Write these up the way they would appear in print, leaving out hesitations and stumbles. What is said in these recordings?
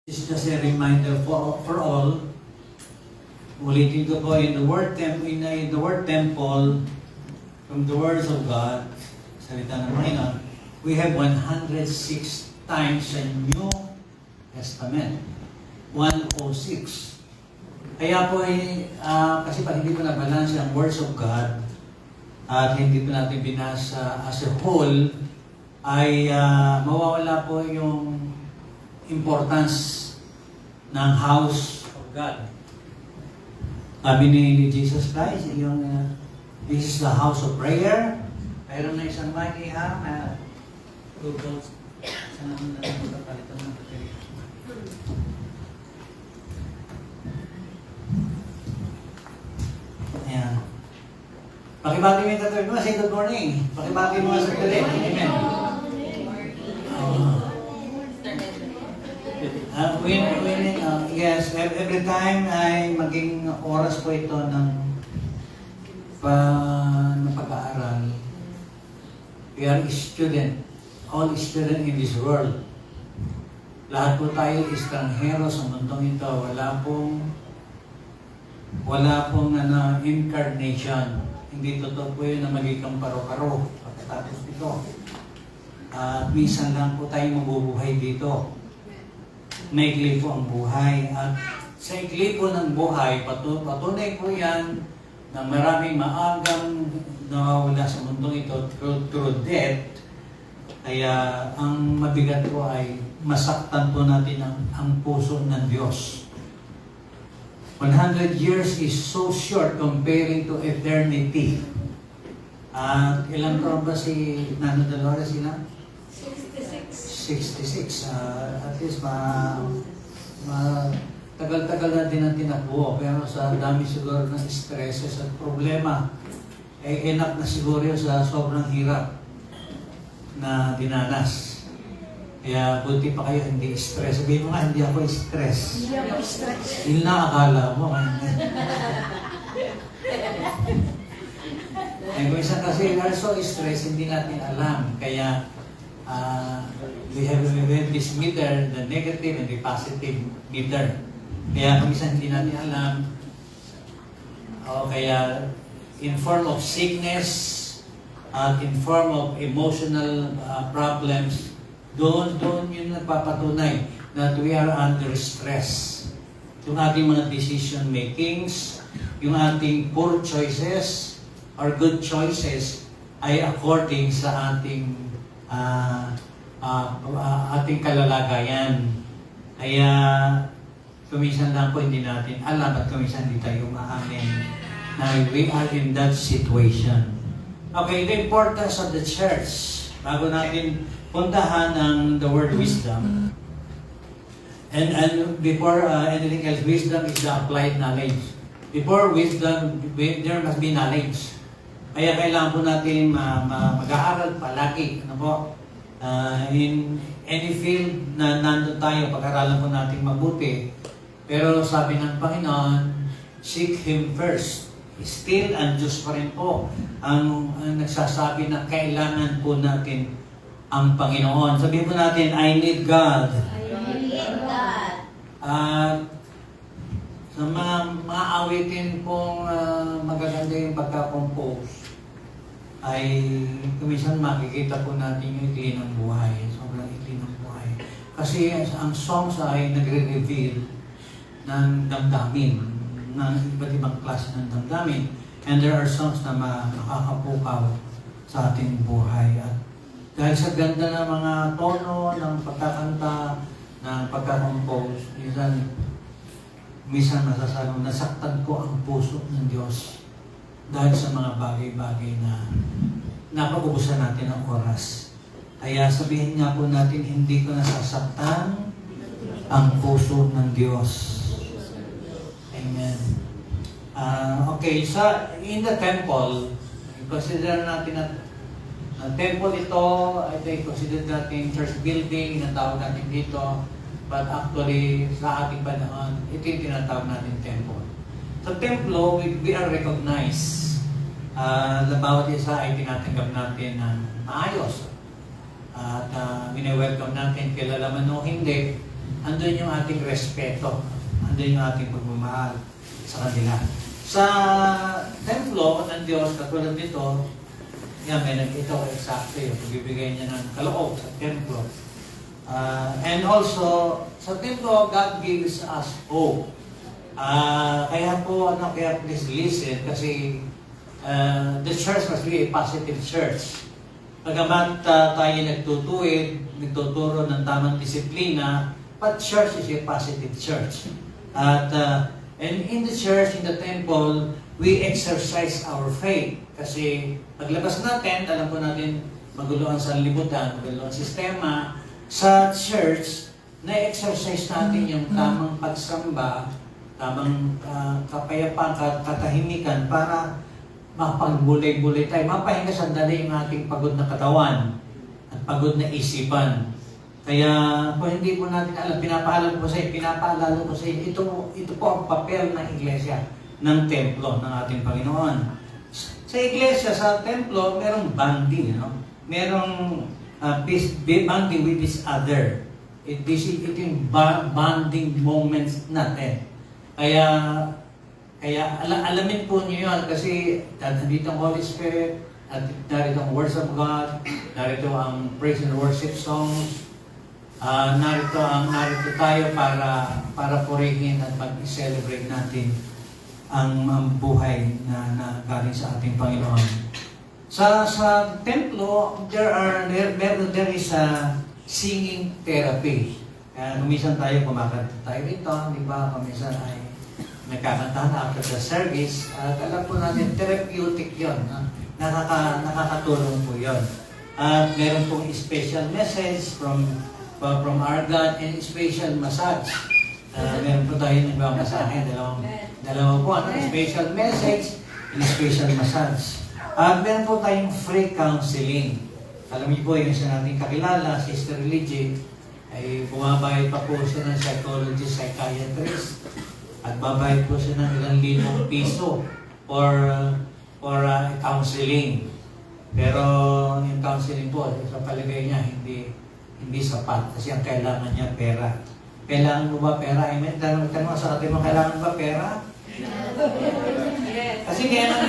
This is just a reminder for all. Ulitin ko po, in the word temple, from the words of God, salita ng Panginoon, we have 106 times sa New Testament. 106. Kaya po kasi pag hindi po na-balance ang words of God at hindi po natin binasa as a whole, ay mawawala po yung importance ng house of God. Sabi ni Jesus Christ, this is the house of prayer. Mayroon na isang mic na Google. Saan naman na palitan ng baterya? Ayan. Pakibati mo yung tatawid mo. Say good morning. Pakibati mo sa tatawid. Amen. Yes, every time ay maging oras po ito ng pag-aaral. We are student, all student in this world. Lahat po tayo estranghero sa mundong ito. Wala pong incarnation. Hindi totoo po yun na magiging paro-paro pagkatapos ito. At minsan lang po tayo mabubuhay dito. Maikli po ang buhay. At sa ikli po ng buhay, patunay po yan na maraming maagang nawawala sa mundong ito through death. Kaya ang mabigat po ay masaktan po natin ang puso ng Diyos. 100 years is so short comparing to eternity. At ilang taon ba si Nano Dolores sila? 66. At least tagal-tagal na din ang tinakbo. Pero sa dami siguro ng stresses at problema, enough na siguro yun sa sobrang hirap na dinanas. Kaya buti pa kayo hindi stress. Sabihin mo nga, hindi ako stress. Hindi ako stress. Yun na akala mo. Kung isa kasi we are so stressed, hindi natin alam. Kaya we have this meter, the negative and the positive meter. Kaya kung isa hindi natin alam, kaya in form of sickness at in form of emotional problems, doon yun nagpapatunay that we are under stress. Yung ating mga decision makings, yung ating poor choices or good choices ay according sa ating kalalagayan. Kaya kuminsan lang po hindi natin alam at kuminsan hindi tayo maamin na we are in that situation. Okay, the importance of the church. Bago natin puntahan ang the word wisdom. And before anything else, wisdom is the applied knowledge. Before wisdom, there must be knowledge. Kaya kailangan po natin mag-aaral palagi. Ano po? In any field na nandun tayo, pag-aralan po natin mabuti. Pero sabi ng Panginoon, seek Him first. Still and just pa rin po ang nagsasabi na kailangan po natin ang Panginoon. Sabihin po natin, I need God. I need God. Sa mga awitin pong magaganda yung pagka-compose, ay kuminsan makikita po natin yung ikli ng buhay. Sobrang ikli ng buhay. Kasi ang songs ay nagre-reveal ng damdamin, ng iba't ibang klase ng damdamin. And there are songs na makakapukaw sa ating buhay. At dahil sa ganda ng mga tono, ng pagkakanta, ng pagkakompose, minsan masasabing nasaktan ko ang puso ng Diyos dahil sa mga bagay-bagay na napag-ubusan natin ng oras. Kaya sabihin nga po natin, hindi ko nasasaktan ang puso ng Diyos. Amen. Okay, in the temple, consider natin na ang temple ito, ay consider natin church building, inatawag natin dito. But actually, sa ating panahon, ito yung tinatawag natin temple. Sa templo, we are recognized. Na bawat isa ay tinatanggap natin ng maayos. At wini-welcome natin, kilala man o hindi, andun yung ating respeto, andun yung ating pagmamahal sa kanila. Sa templo ng Diyos, katulad nito, yan, may nag-ito eksakto yung pagbibigay niya ng kaloob sa templo. And also, sa templo, God gives us hope. Kaya please listen kasi the church must be a positive church. Pagamat tayo nagtuturo ng tamang disiplina, but church is a positive church. And in the church, in the temple, we exercise our faith. Kasi paglabas natin, alam po natin, magulo ang sanlibutan, magulo ang sistema. Sa church, na-exercise natin yung tamang pagsamba, tamang kapayapaan, katahimikan para mapagbulay-bulay tayo. Mapahinga sandali yung ating pagod na katawan at pagod na isipan. Kaya kung hindi po natin alam, pinapaalala ko sa inyo, ito po ang papel ng iglesia, ng templo ng ating Panginoon. Sa iglesia, sa templo, merong bonding, merong bonding with each other. Ito yung bonding moments natin. Kaya alamin po niyo yun kasi nandito ang Holy Spirit, at narito ang words of God, narito ang praise and worship songs, narito tayo para purihin at pag-celebrate natin ang buhay na galing sa ating Panginoon. Sa templo, there is a singing therapy. Kuminsan tayo kumakanta tayo rito, di ba? Kuminsan ay nagkakantahan after the service. Alam po natin, therapeutic yun. Nakakatulong po yun. At meron pong special message from our God and special massage. Meron po tayo nagmamasahe, dalawa po, special message and special massage. At meron po tayong free counseling. Alam niyo po, yung isa nating kakilala, Sister Ligie, ay bumabayad pa po siya ng psychologist, psychiatrist, at babayad po siya ng ₱1,000 for counseling. Pero yung counseling po, sa palagay niya, hindi sapat kasi ang kailangan niya pera. Kailangan mo ba pera? Amen? Tanong sa atin mo, kailangan ba pera? Kasi kaya nga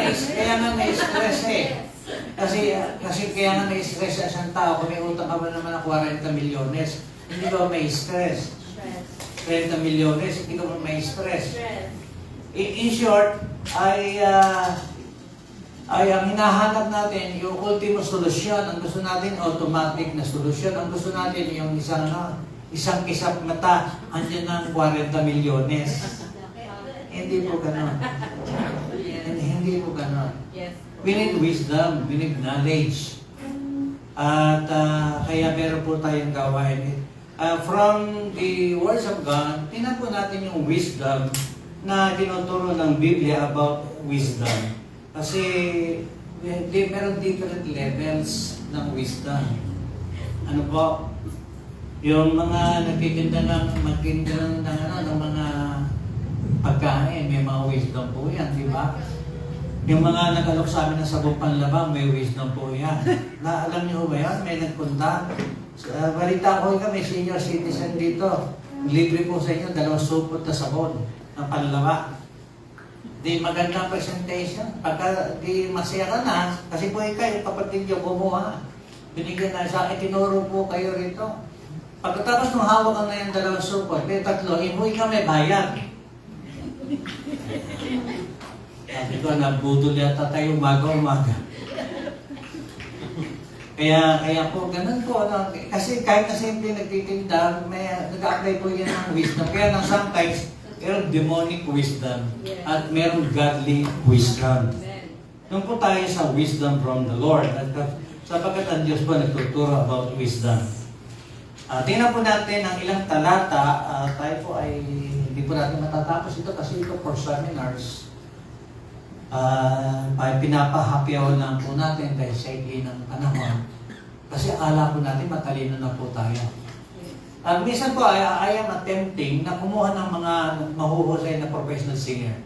na-stress eh. Kasi kaya nga na-stress sa isang tao, kung may utang ka ba naman ng 40 milyones, hindi ka may stress. 30 milyones, hindi ka may stress. In short, ay ang hinahanap natin, yung ultimo solusyon, ang gusto natin, automatic na solusyon. Ang gusto natin, yung isang kisap mata, andyan ng 40 milyones. Hindi po ganon. Hindi po ganon. We need wisdom, we need knowledge. At kaya meron po tayong gawain. From the words of God, tingnan po natin yung wisdom na tinuturo ng Biblia about wisdom. Kasi meron different levels ng wisdom. Ano po? Yung mga nagtitinda ng mga pagkain, may mga wisdom po yan, di ba? Yung mga nag-alok sa amin ng sabong panlabang, may wisdom po yan. Alam niyo ba yan? May nagpunta. Balita ko kami, senior citizen dito. Libre po sa inyo, 2 supot na sabon ng panlaba. Di magandang presentation. Pagka di masaya ka na, kasi po kayo, kapatid nyo kumuha. Binigyan na sa akin, tinuro po kayo rito. Pagkatapos nung hawak ka na yung 2 supot, may 3, imuwi ka may bayad. Sabi ko, nabudol yata tayo umaga-umaga. Kaya po, ganun po. Kasi kahit na simple nagtitinda, nag-apply po yan ng wisdom. Kaya nang sometimes, merong demonic wisdom at merong godly wisdom. Nung po tayo sa wisdom from the Lord. At sapagkat ang Diyos po nagtuturo about wisdom. Tingnan po natin ang ilang talata. Tayo po ay hindi po natin matatapos ito kasi ito for seminars. Pinapahapyaw lang po natin dahil sa ikli ng panahon. Kasi akala po natin matalino na po tayo. Minsan po, I am attempting na kumuha ng mga mahuhusay na professional singer.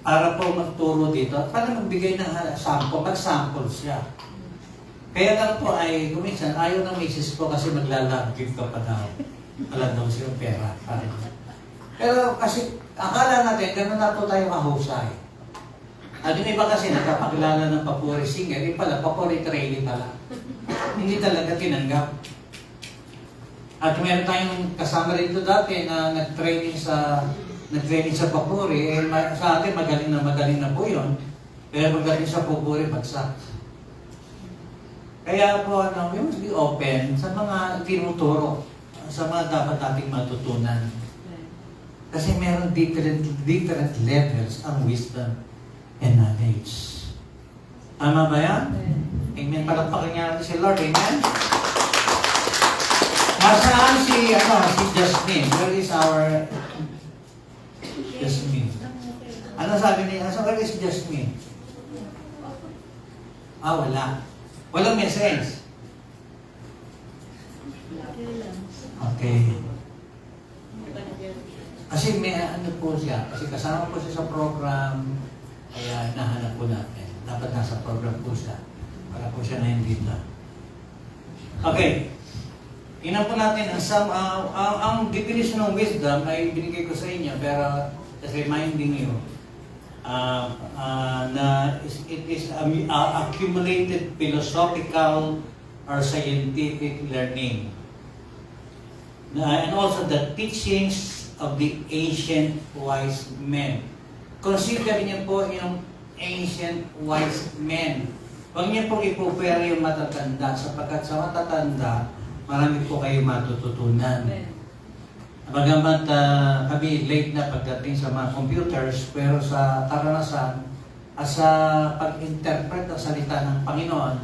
Para po magturo dito, para magbigay ng sample, mag-sample siya. Kaya lang po ay kuminsan, ayaw ng misis ko kasi maglalove-give ka pa daw. Alam daw siya pera. Pero kasi akala natin, gano'n na po tayo kahusay. At yung iba kasi nagkapakilala ng papuri singer, yung pala, papuri training pala. Hindi talaga tinanggap. At meron tayong kasama rito dati na nag-training sa papuri, sa atin magaling na po yun. Pero pagdating sa papuri, bagsak. Kaya po, we must be open sa mga tinuturo, sa mga dapat nating matutunan. Kasi meron different levels ang wisdom and knowledge. Tama ba yan? Amen. Palakpakan niya natin si Lord. Amen? Nasaan si Jasmine? Where is our Jasmine? Ano sabi niya? Where is Jasmine? Wala. Walang message. Okay. Kasi may ano po siya. Kasi kasama po siya sa program. Kaya nahanap po natin. Dapat nasa program po siya. Para po siya na hindi na. Okay. Tingnan po natin ang definition ng wisdom ay binigay ko sa inyo. Pero just reminding you. It is accumulated philosophical or scientific learning. And also the teachings of the ancient wise men. Consider niyo po yung ancient wise men. Huwag niyo po ipupera yung matatanda sapagkat sa matatanda, marami po kayo matututunan. Bagamat kami late na pagdating sa mga computers, pero sa karanasan, sa pag-interpret ng salita ng Panginoon,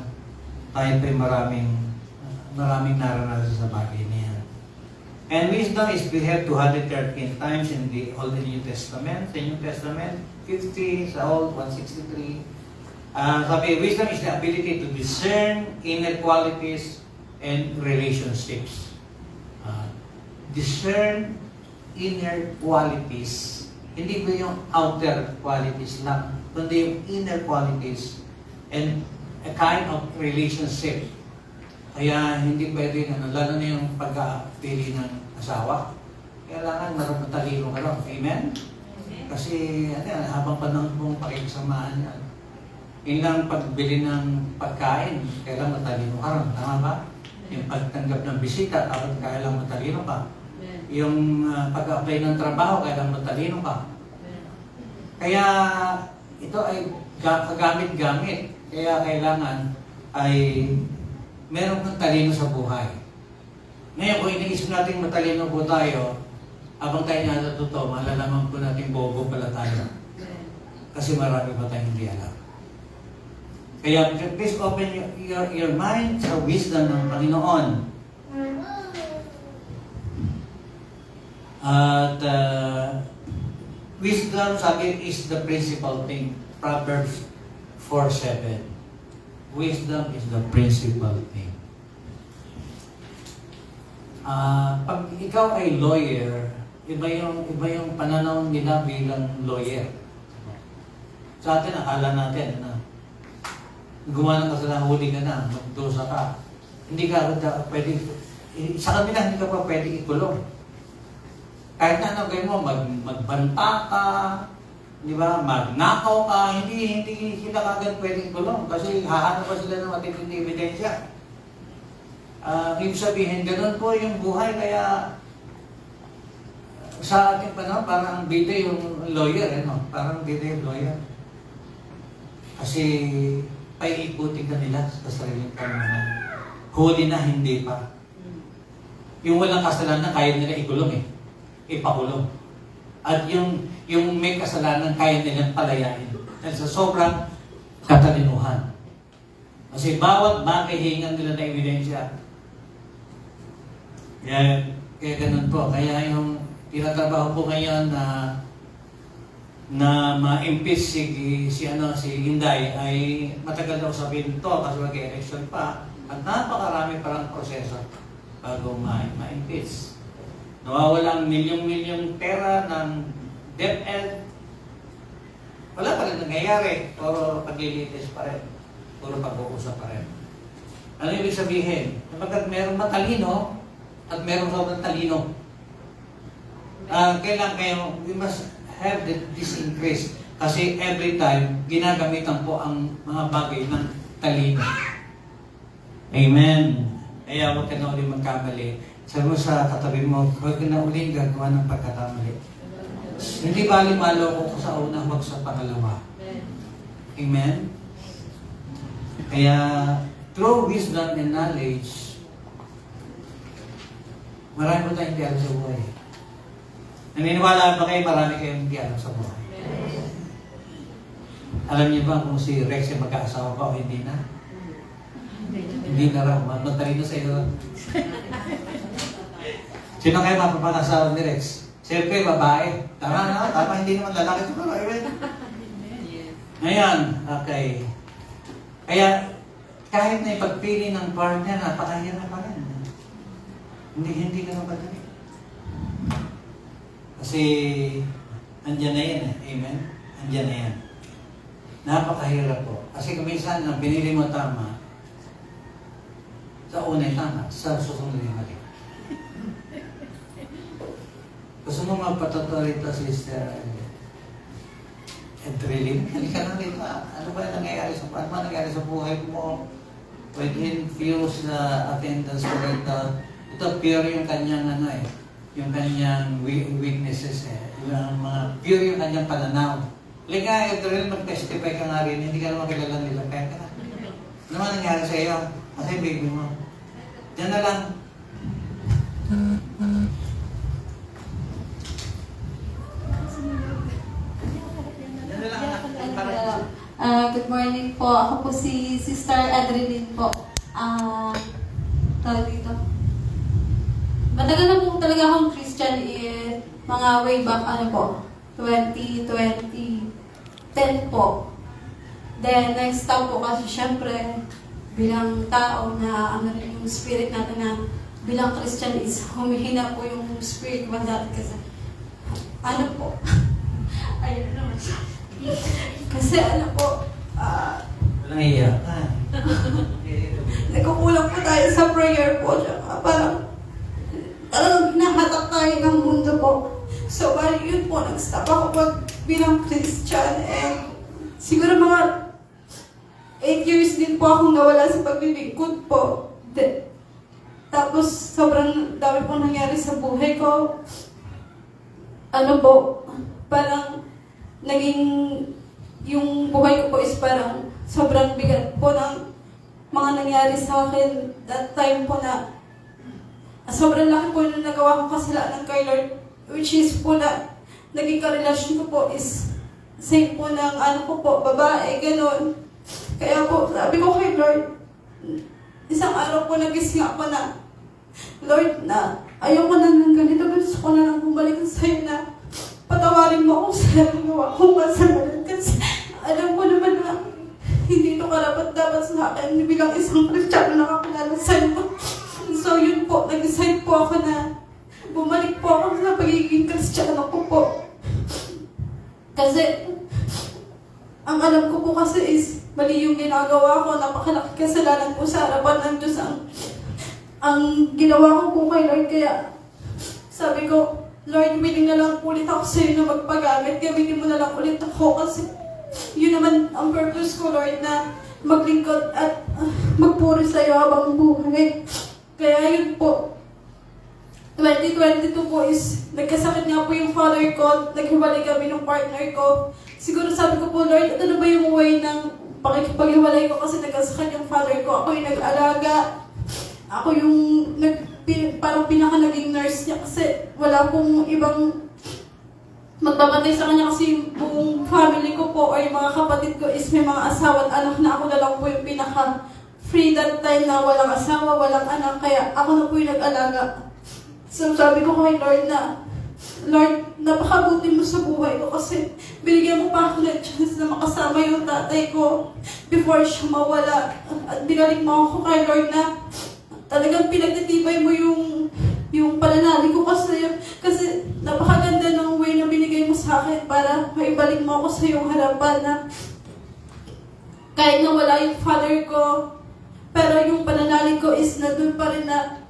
tayo po'y maraming naranasan sa bagay niya. And wisdom is beheld 213 times in the Old and New Testament. Sa New Testament, 50, sa Old, 163. Sabi, wisdom is the ability to discern inner qualities and relationships. Discern inner qualities. Hindi ko yung outer qualities lang, kundi yung inner qualities and a kind of relationship. Kaya hindi pwede, lalo na yung pag-pili ng asawa. Kailangan matalino ka lang. Amen? Kasi habang panahon pong pakikisamahan yan. Yun lang pagbili ng pagkain, kailangan matalino ka lang. Tama ba? Yung pagtanggap ng bisita, kailangan matalino ka. Yung pag-apply ng trabaho, kailangan matalino ka. Kaya ito ay kagamit-gamit. Kaya kailangan ay meron kang talino sa buhay. Ngayon, kung iniisip natin matalino po tayo, habang tayo natututo, malalaman po natin bobo pala tayo. Kasi marami pa tayong hindi alam. Kaya please open your mind sa wisdom ng Panginoon. At wisdom, sabi, is the principal thing. Proverbs 4:7. Wisdom is the principal thing. Pag ikaw ay lawyer, iba yung pananaw nila bilang lawyer. Sa atin, akala natin na gumawa ng kasalanan, huli ka na, magdusa ka. Hindi ka pwede, sa kanila hindi ka pa pwede ikulong. Kahit na ano gawin mo, magbanta ka, di ba, magnakaw ka, hindi sila kagad pwedeng kulong kasi hahanap pa sila ng matitinding ebidensya. Ibig sabihin, ganun po yung buhay, kaya sa ating panahon, parang bida yung lawyer, parang bida yung lawyer. Kasi paiikutin ka nila sa sariling panahon. Huli na, hindi pa. Yung walang kasalanan, kaya nila ikulong ipakulong. At yung may kasalanan, kaya nilang palayain. Dahil sa sobrang katalinuhan. Kasi bawat bagay hingan nila na ebidensya. Kaya ganun po. Kaya yung tinatrabaho po ngayon na ma-impeach si Inday ay matagal daw sabihin to kasi mag-election pa. At napakarami parang proseso bago ma-impeach. Nawawalang milyong-milyong pera ng DepEd. Wala pa rin nangyayari. Puro paglilitis pa rin. Puro pag-uusap pa rin. Ano ibig sabihin? Kapag merong matalino at merong sobrang talino, kailangan kayo, we must have this increase. Kasi every time, ginagamitan po ang mga bagay ng talino. Amen. Kaya huwag ka na ulit magkamali. Sabi mo sa katabi mo, huwag ka na ulit gagawa ng pagkakamali. Hindi bali maloko ko sa una, huwag sa pangalawa. Amen? Kaya, through wisdom and knowledge, marami po tayong hindi alam sa buhay. Naniniwala ba kayo marami kayong hindi alam sa buhay? Alam niyo ba kung si Rex ay mag-aasawa pa o hindi na? Hindi na raw. Matalino sa iyo. Sino kayo mapapag-asawa ni Rex? Siyempre, babae. Tama na, tama. Hindi naman lalaki ito. Ngayon, okay. Kaya, kahit na ipagpili ng partner, napakahirap pa rin. Hindi ka na padali. Kasi, andyan na yan. Amen? Andyan na yan. Napakahirap po. Kasi kuminsan, ang pinili mo tama, sa una tama, sa susunod yung mali. Gusto mo magpatotoo rito, Sister Edrelin? Halika na rito. Ano ba yung nangyayari sa buhay mo? Pwede infuse na attendance ko rito. Ito, pure yung kanyang yung kanyang weaknesses yung mga pure yung kanyang pananaw. Halika, Edrelin, mag-testify ka nga rin. Hindi ka naman kilala nila. Kaya ka na. Ano man nangyari sa iyo? Kasi baby mo. Diyan na lang. Good morning po. Ako po si Sister Adreline po. Tawag dito. Matagal na po talaga akong Christian mga way back 2010 po. Then, next time po kasi syempre, bilang tao na rin yung spirit natin na bilang Christian is humihina po yung spirit ko dati kasi po, ayun naman siya. Kasi po, Walang iya. nagkukulang po tayo sa prayer po. Parang talagang hinahatak tayo ng mundo po. So, bali yun po, nag-stop ako po bilang Christian and siguro mga 8 years din po akong nawala sa paglilingkod po. Tapos, sobrang dami pong nangyari sa buhay ko. Parang naging yung buhay ko po is parang sobrang bigat po ng mga nangyari sa akin that time po na sobrang laki po yung nagawa ko kasalanan kay Lord, which is po na naging karelasyon ko po is same po ng babae, gano'n. Kaya po, sabi ko kay Lord, isang araw po nagising ako na, Lord, na ayoko na ng ganito, gusto ko na lang bumalik sa'yo na patawarin mo ako sa nagawa kong kasalanan kasi alam ko naman na hindi ito karapat-dapat sa akin bilang isang Kristiyano na nakakilala sa'yo. So yun po, nag-decide po ako na bumalik po ako sa pagiging Kristiyano ko po. Kasi ang alam ko po kasi is mali yung ginagawa ko, napakalaki kasalanan po sa harapan ng Diyos ang ginawa ko po kay Lord. Kaya sabi ko, Lord, willing na lang ulit ako sa'yo na magpagamit. Gamitin mo na lang ulit ako kasi yun naman ang purpose ko, Lord, na maglingkod at magpuri sa'yo habang buhay. Kaya yun po, 2022 po is nagkasakit nga po yung father ko, naghiwalay kami ng partner ko. Siguro sabi ko po, Lord, ano ba yung way ng pakikipaghiwalay ko kasi nagkasakit yung father ko. Ako yung nag-alaga. Ako yung parang pinaka-naging nurse niya kasi wala pong ibang magpapatay sa kanya kasi yung buong family ko po or yung mga kapatid ko is may mga asawa at anak na ako na lang po yung pinaka-free that time na walang asawa, walang anak. Kaya ako na po yung nag-alaga. So sabi ko kay Lord na, Lord, napakabuti mo sa buhay ko kasi binigyan mo pa ako ng chance na makasama yung tatay ko before siya mawala. At binalik mo ako kay Lord na talagang pinagtitibay mo yung pananalig ko kasi napakaganda ng way na binigay mo sa akin para maibalik mo ako sa iyong harapan na kahit na wala yung father ko, Pero yung pananalig ko is nandun pa rin na,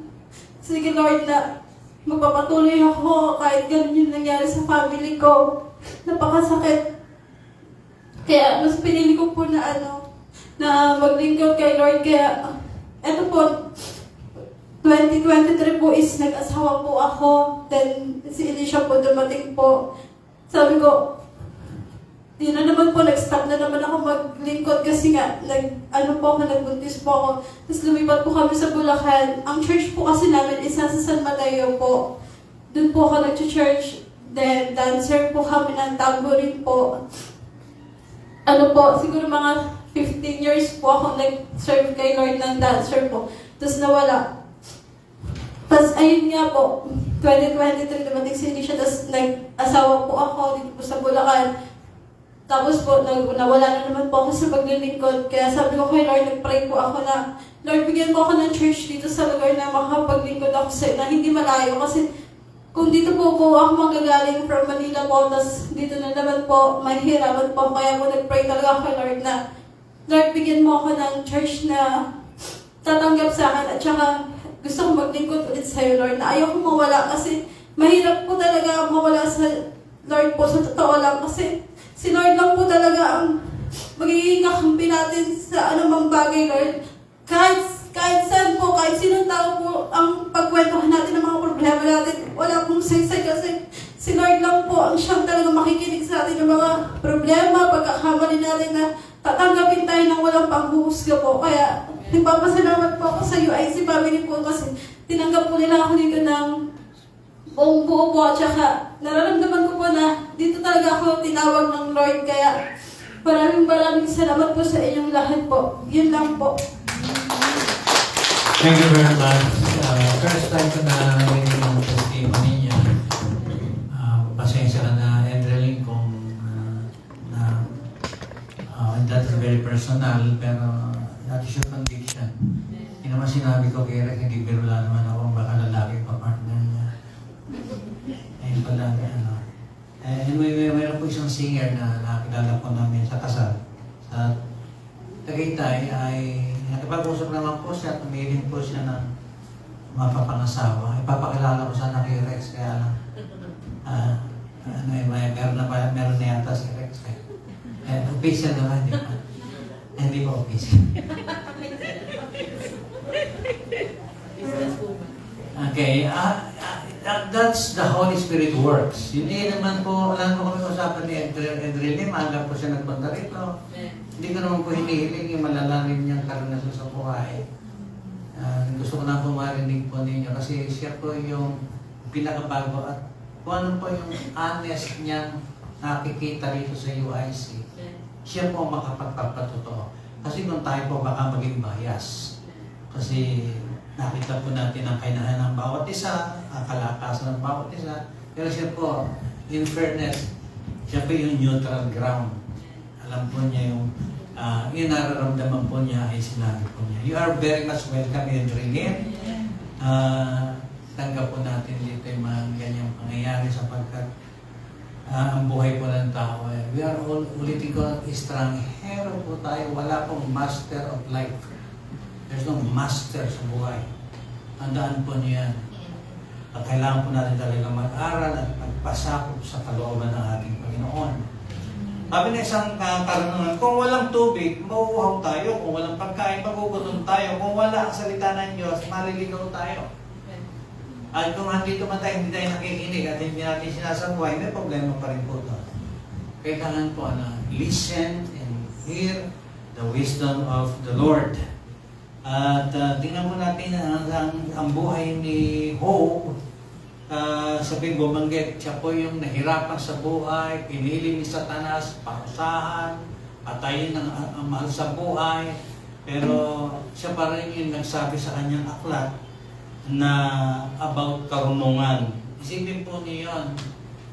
sige Lord, na magpapatuloy ako kahit ganun yung nangyari sa family ko. Napakasakit. Kaya mas pinili ko po na na maglingkod kay Lord. Kaya eto po, 2023 po is nag-asawa po ako. Then si Elisha po dumating po. Sabi ko, yun na naman po, nag-stop na naman ako maglingkod kasi nga, nagbuntis po ako. Tapos lumipat po kami sa Bulacan. Ang church po kasi namin isa sa San Mateo po. Doon po ako nag-church. Then, dancer po kami ng tambourine po. Siguro mga 15 years po ako nag-serve kay Lord ng dancer po. Tapos nawala. Tapos ayun nga po, 2023 dumating si Elisha, tapos nag-asawa po ako dito po sa Bulacan. Tapos po, nawala na naman po ako sa paglilingkod. Kaya sabi ko kay Lord, nag-pray po ako na, Lord, bigyan mo ako ng church dito sa lugar na makapaglingkod ako sa na hindi malayo. Kasi kung dito po ako magagaling from Manila po, tapos dito na naman po, mahirapan po. Kaya po nag-pray talaga kay Lord na, Lord, bigyan mo ako ng church na tatanggap sa akin. At saka gusto ko maglingkod ulit sa'yo, Lord, na ayaw ko mawala. Kasi mahirap po talaga mawala sa Lord po, sa totoo lang. Kasi si Lord lang po talaga ang magiging kakampi natin sa anumang bagay, Lord. Kahit saan po, kahit sinong tao po ang pagkwentuhan natin ng mga problema natin, wala pong saysay kasi si Lord lang po ang siyang talaga makikinig sa atin ng mga problema, pagkakamali natin na tatanggapin tayo ng walang panghuhusga po. Kaya nagpapasalamat po ako sa UIC family po kasi tinanggap po nila ako dito ng buong buo po, at saka nararamdaman ko po na dito talaga ako tinawag ng Lord. Kaya maraming salamat po sa inyong lahat po. Yun lang po. Thank you very much. First time ko na narinig yung testimony niya. Pasensya ka na, Edreline, kung that is very personal, pero that is your conviction. Hindi naman sinabi ko kay Eric, hindi birula naman ako, baka lalaki pa partner niya. Ayun pala, anyway, mayroon po isang singer na nakakilala po namin sa kasal. Sa Tagaytay ay nakipag-usap naman po siya, tumilin po siya ng mapapangasawa. Ipapakilala ko sana kay Rex, kaya lang meron na yata si Rex. Official naman, di ba? Hindi ba official? Okay, that's the Holy Spirit works. Yun naman po, alam ko kami usapan ni Edreline, maaga po siya nagpunta rito. Hindi ko naman po hinihiling yung malalalim niyang karanasan sa buhay. Gusto ko na po marinig po ninyo kasi siya po yung pinakabago at kung ano po yung honest niyang nakikita rito sa UIC. Siya po makapagpapatotoo. Kasi kung tayo po baka maging bias. Kasi nakita po natin ang kainahan ng bawat isa, ang kalakasan ng bawat isa. Pero siya po, in fairness, siya po yung neutral ground. Alam po niya yung nararamdaman po niya ay sinabi po niya. You are very much welcome, Edreline. Tanggap po natin dito yung mga ganyang pangyayari sapagkat ang buhay po ng tao. We are all, ulitin ko, estranghero po tayo. Wala pong master of life. There's no master sa buhay. Tandaan po niyo yan. At kailangan po natin talaga mag-aral at magpasakop sa kalooban ng ating Panginoon. Sabi na isang karunungan, kung walang tubig, mauuhaw tayo. Kung walang pagkain, magugutom tayo. Kung wala ang salita ng Diyos, maliligaw tayo. At kung andito man tayo, hindi tayo nakikinig at hindi natin sinasabuhay, may problema pa rin po ito. Kailangan po na listen and hear the wisdom of the Lord. At tingnan po natin ang buhay ni Job. Sabihin bumanggit, siya po yung nahirapan sa buhay, pinili ni Satanas, pakusahan, patayin ang mahal sa buhay. Pero siya pa rin yung nagsabi sa kanyang aklat na about karunungan. Isipin po niyo yun,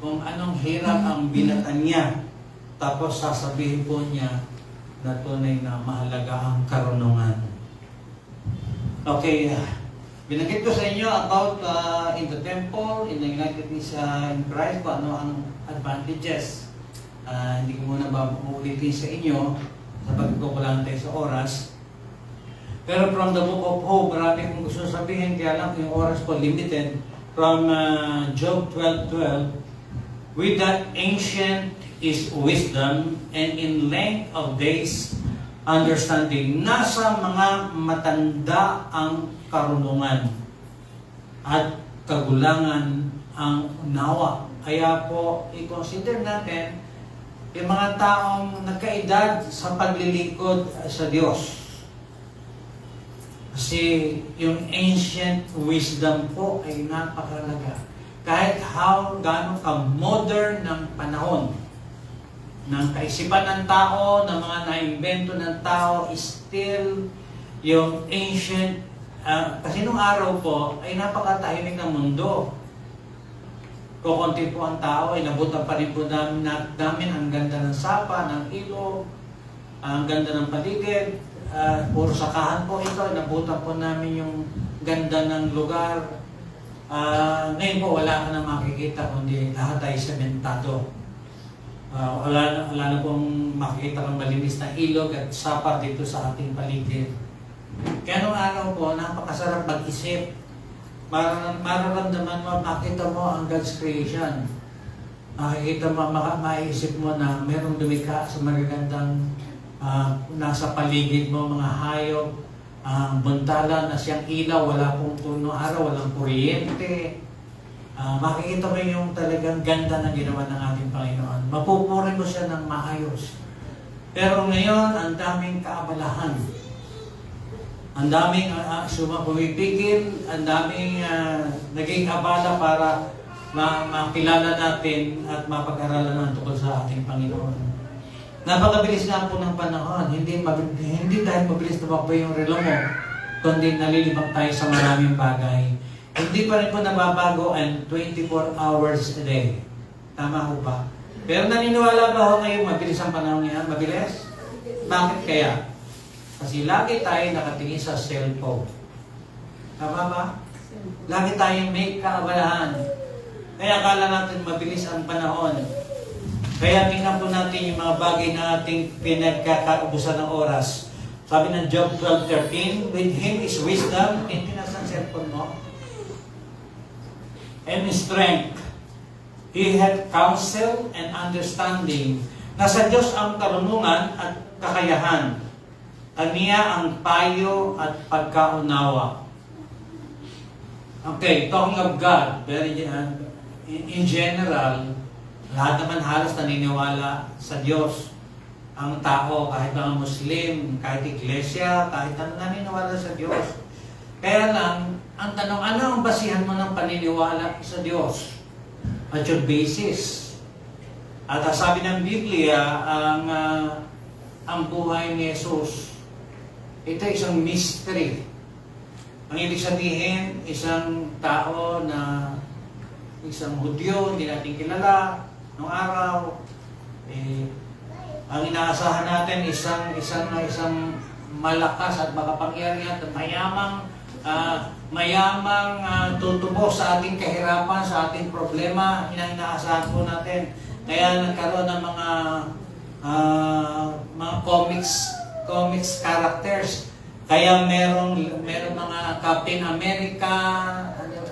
kung anong hirap ang binatan niya, tapos sasabihin po niya na tunay na mahalaga ang karunungan. Okay, binanggit ko sa inyo about in the temple, in the United States in Christ, kung ano ang advantages. Hindi ko muna ba uulitin sa inyo, sa pagkukulang tayo sa oras. Pero from the book of Job, marami kong gusto sabihin, kaya lang yung oras ko limited. From Job 12:12, with the ancient is wisdom, and in length of days, understanding. Nasa mga matanda ang karunungan at kagulangan ang unawa. Kaya po, i-consider natin yung mga taong nagkaedad sa paglilingkod sa Diyos. Kasi yung ancient wisdom po ay napakalaga. Kahit gano'ng ka-modern ng panahon, ng kaisipan ng tao, ng mga naimbento ng tao, is still yung ancient. Kasi nung araw po, ay napakatahimik ng mundo. Kukunti po ang tao, inabutan pa rin po namin ang ganda ng sapa, ng ilog, ang ganda ng paligid. Puro sakahan po ito, inabutan po namin yung ganda ng lugar. Ngayon po, wala ka na makikita, kundi lahat ay sementado. Wala na pong makikita kang malinis na ilog at sapa dito sa ating paligid. Kaya nung araw po, napakasarap mag-isip. Mararamdaman mo, makita mo ang God's creation. Makikita mo, maisip mo na merong lumikha sa magagandang nasa paligid mo, mga hayop, buntala na siyang ilaw, wala pong puno araw, walang kuryente. Makikita mo yung talagang ganda na ginawa ng ating Panginoon. Mapupuri mo siya ng maayos. Pero ngayon, ang daming kaabalahan. Ang daming pumipigil, ang daming naging abala para makilala natin at mapag-aralan ng tungkol sa ating Panginoon. Napakabilis nga po ng panahon. Hindi dahil mabilis tumakbo yung relo mo, kundi nalilibang tayo sa maraming bagay. Hindi pa rin po nababago and 24 hours a day. Tama ho ba? Pero naniniwala ba ho kayo mabilis ang panahon niya? Mabilis? Bakit kaya? Kasi lagi tayo nakatingin sa cellphone. Tama ba? Lagi tayong may kaabalahan. Kaya akala natin mabilis ang panahon. Kaya tingnan po natin yung mga bagay na ating pinagkakaubusan ng oras. Sabi ng Job 12:13, with him is wisdom, tintinas ang cellphone mo, and strength. He had counsel and understanding. Nasa Diyos ang karunungan at kakayahan. Kaniya ang payo at pagkaunawa. Okay, talking of God, in general, lahat naman halos naniniwala sa Diyos. Ang tao, kahit mga Muslim, kahit iglesia, kahit naniniwala sa Diyos. Kaya lang, ang tanong, ano ang basihan mo ng paniniwala sa Diyos? At your basis. At sabi ng Biblia, ang buhay ni Jesus, ito isang mystery. Ang ibig sabihin, isang tao na isang Hudyo, hindi natin kilala, noong araw, ang inaasahan natin isang malakas at makapangyarihan at mayamang tutubo sa ating kahirapan, sa ating problema, inaasahan po natin. Kaya nagkaroon ng mga comics characters. Kaya merong mga Captain America,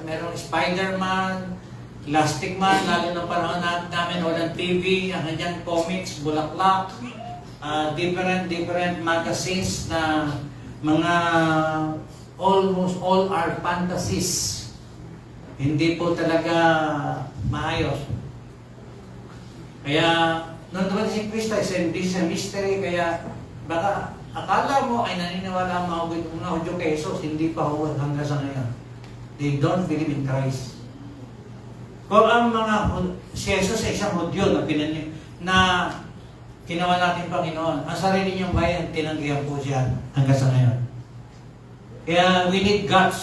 merong Spider-Man, Plastic Man, lalo ng panahon namin, walang TV, ang kanyang comics, bulaklak, different magazines na mga almost all are fantasies. Hindi po talaga maayos. Kaya, nung dumating si Krista, this is a mystery, kaya baka akala mo ay naniniwala ang mga Hudyo kay Jesus, hindi pa huwag hanggang sa ngayon. They don't believe in Christ. Kung ang si Jesus ay isang Hudyo na ginawa natin Panginoon, ang sarili niyang bayan, tinanggihan po siya hanggang sa ngayon. Kaya we need guts.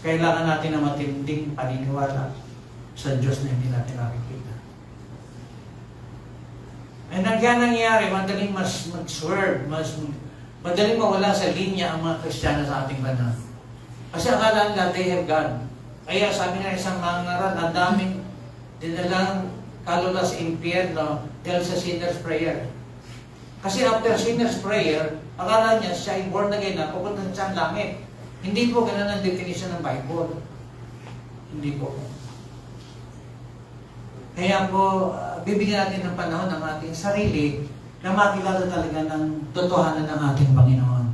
Kailangan natin na matinding paniniwala sa Diyos na hindi natin nakikita. And kaya nangyayari, madaling mas mag-swerve, madaling mawala sa linya ang mga Kristiyano sa ating banal. Kasi akala nila they have God. Kaya sabi nga isang mangaral, ang daming dinalang kalula sa impyerno dahil sa sinner's prayer. Kasi after sinner's prayer, akala niya siya ay born again na pupunta siya ang langit. Hindi po ganun ang definition ng Bible. Hindi po. Kaya po, bibigyan natin ng panahon ng ating sarili na makilala talaga ng totohanan ng ating Panginoon.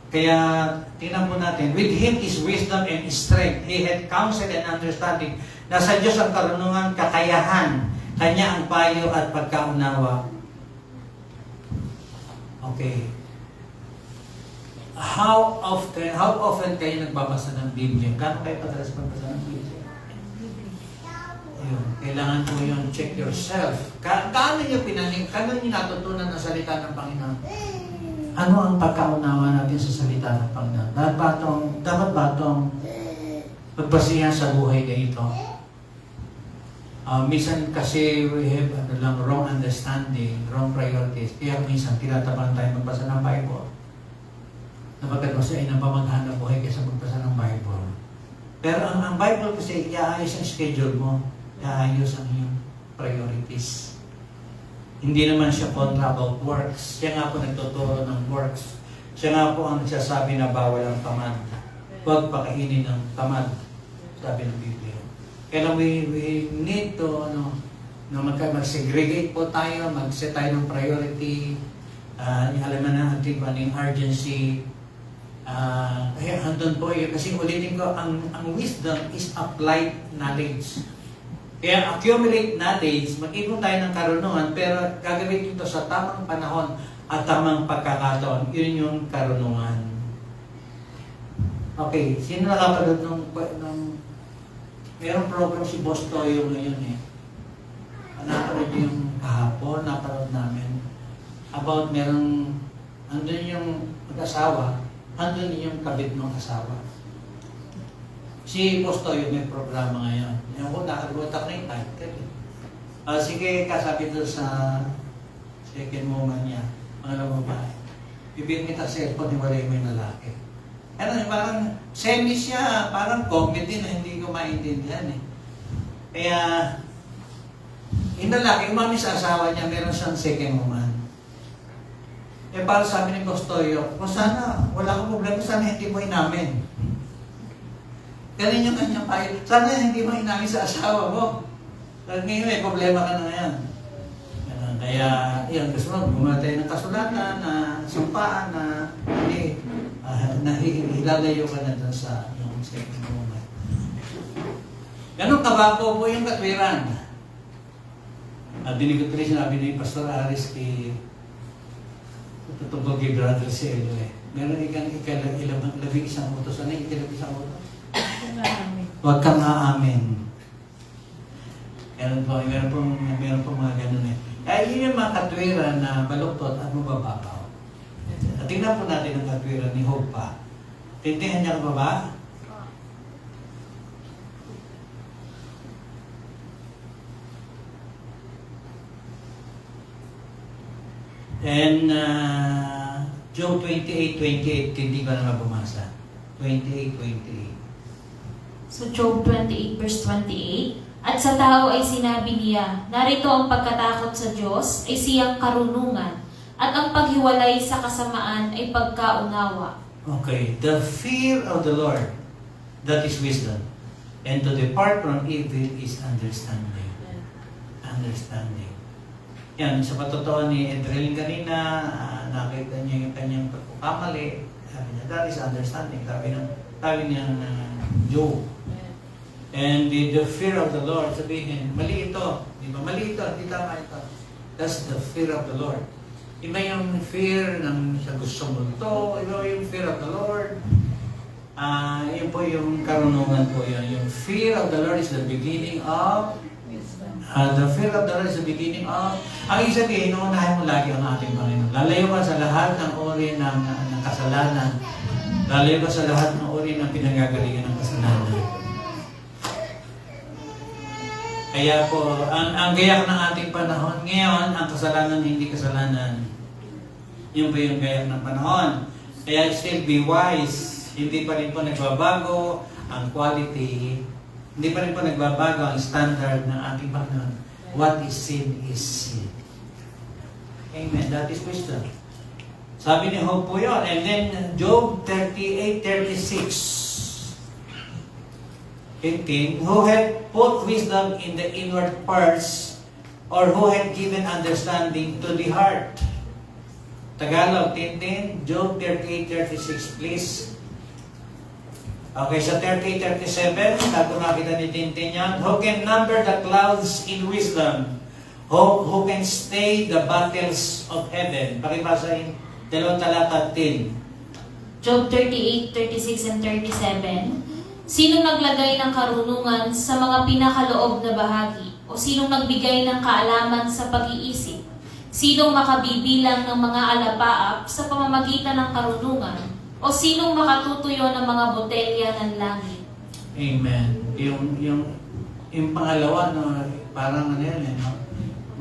Kaya, tingnan po natin, with Him is wisdom and strength. He had counsel and understanding. Nasa Diyos ang karunungan, kakayahan, Kanya ang payo at pagkaunawa. Okay. How often kayo nagbabasa ng Biblia? Kano kayo padalas magbasa ng Biblia? Ayun, kailangan po yun, check yourself. Kano nyo natutunan ng salita ng Panginoon? Ano ang pagkaunawa natin sa salita ng Panginoon? Dapat ba itong magbasihan sa buhay na ito? Minsan kasi we have wrong understanding, wrong priorities. Kaya minsan tinatapan tayo magbasa ng Bible. Napagkat kasi ay napamaghanap buhay kaysa magbasa ng Bible. Pero ang Bible kasi iaayos ang schedule mo. Iaayos ang iyong priorities. Hindi naman siya kontra about works. Siya nga po nagtuturo ng works. Siya nga po ang nagsasabi na bawal ang tamad. Huwag pakainin ng tamad. Sabi ng Biblia. Kaya we need to mag-segregate po tayo, mag-set tayo ng priority, alam na natin kung ano yung urgency. Kaya andun po yun. Kasi ulitin ko, ang wisdom is applied knowledge. Kaya accumulate knowledge, mag-ipon tayo ng karunungan, pero gagawin ito sa tamang panahon at tamang pagkakataon. Yun yung karunungan. Okay, sino nakapanood nung merong program si Boss Toyo ngayon eh. Napanood yung kahapon, napanood namin. About merong, andun yung mag-asawa, andun yung kabit ng asawa. Si Boss Toyo may programa ngayon. Yung ko, nakalimutan ko na yung title. Sige, kasabi doon sa second moment niya, mga babae. Bibigyan kita cellphone, hiwalay mo yung lalaki. Ano, parang semi siya, parang comedy na hindi ko maintindihan eh. Kaya, yung lalaki, umami sa asawa niya, meron siyang second woman. Eh, para sabi ni Boss Toyo, kung sana, wala kang problema, sana hindi mo inamin. Ganun yung kanyang payo. Sana hindi mo inamin sa asawa mo. Ngayon may problema ka na ngayon. Kaya, yan, gusto mo, gumawa tayo ng kasulatan na sumpaan na hindi, hilalayo ka na doon sa yung second moment. Ganun kabako po yung katwiran. Dinig ko rin sinabi ni Pastor Aris kay tutubog kay Brother Cielo eh. Meron labing isang utos. Ano yung ikalabing isang utos? Huwag kang aamin. Meron po mga ganun eh. Kaya yun yung mga katwiran na baluktot at mabababaw. At tingnan po natin ang katwiran ni Hogpa. Tintihan niya ba ba? And Job 28:28, hindi ko na mabumasa. 28:28. So Job 28 verse 28, at sa tao ay sinabi niya, narito ang pagkatakot sa Diyos ay siyang karunungan, at ang paghiwalay sa kasamaan ay pagkaunawa. Okay, the fear of the Lord, that is wisdom. And to depart from evil is understanding. Understanding. Yan, sa patotoo ni Edrelin kanina, nakita niya yung kanyang pagkukamali. Sabi niya, that is understanding. Sabi niya Job. And the fear of the Lord, sabihin, mali ito. Di ba? Mali ito, hindi tama ito. That's the fear of the Lord. Iba yung fear ng sa gusto mo ito, iba yung fear of the Lord. Yun po yung karunungan po yun. Yung fear of the Lord is the beginning of the fear of the Lord is the beginning of ang ibig sabihin, inuunahin mo lagi ang ating Panginoon. Lalayo ka sa lahat ng uri ng kasalanan. Lalayo ka sa lahat ng uri ng pinanggagalingan ng kasalanan. Kaya po, ang gayak ng ating panahon ngayon, ang kasalanan hindi kasalanan. Yun po yung gayak ng panahon. Kaya still be wise. Hindi pa rin po nagbabago ang quality. Hindi pa rin po nagbabago ang standard ng ating Panginoon. What is sin is sin. Amen. That is wisdom. Sabi ni Job po yun. And then, Job 38:36. 15. Who had put wisdom in the inward parts, or who had given understanding to the heart? Tagalog, Tintin. Job 38:36, please. Okay, sa 38:37, bago makita ni Tintin yan. Who can number the clouds in wisdom? Who can stay the battles of heaven? Pakibasahin, 2 talata 10. Job 38:36 and 37. Sinong naglagay ng karunungan sa mga pinakaloob na bahagi? O sinong nagbigay ng kaalaman sa pag-iisip? Sinong makabibilang ng mga alapaap sa pamamagitan ng karunungan? O sinong makatutuyo ng mga botelya ng langit? Amen. Yung pangalawa, no, parang ano yan, no?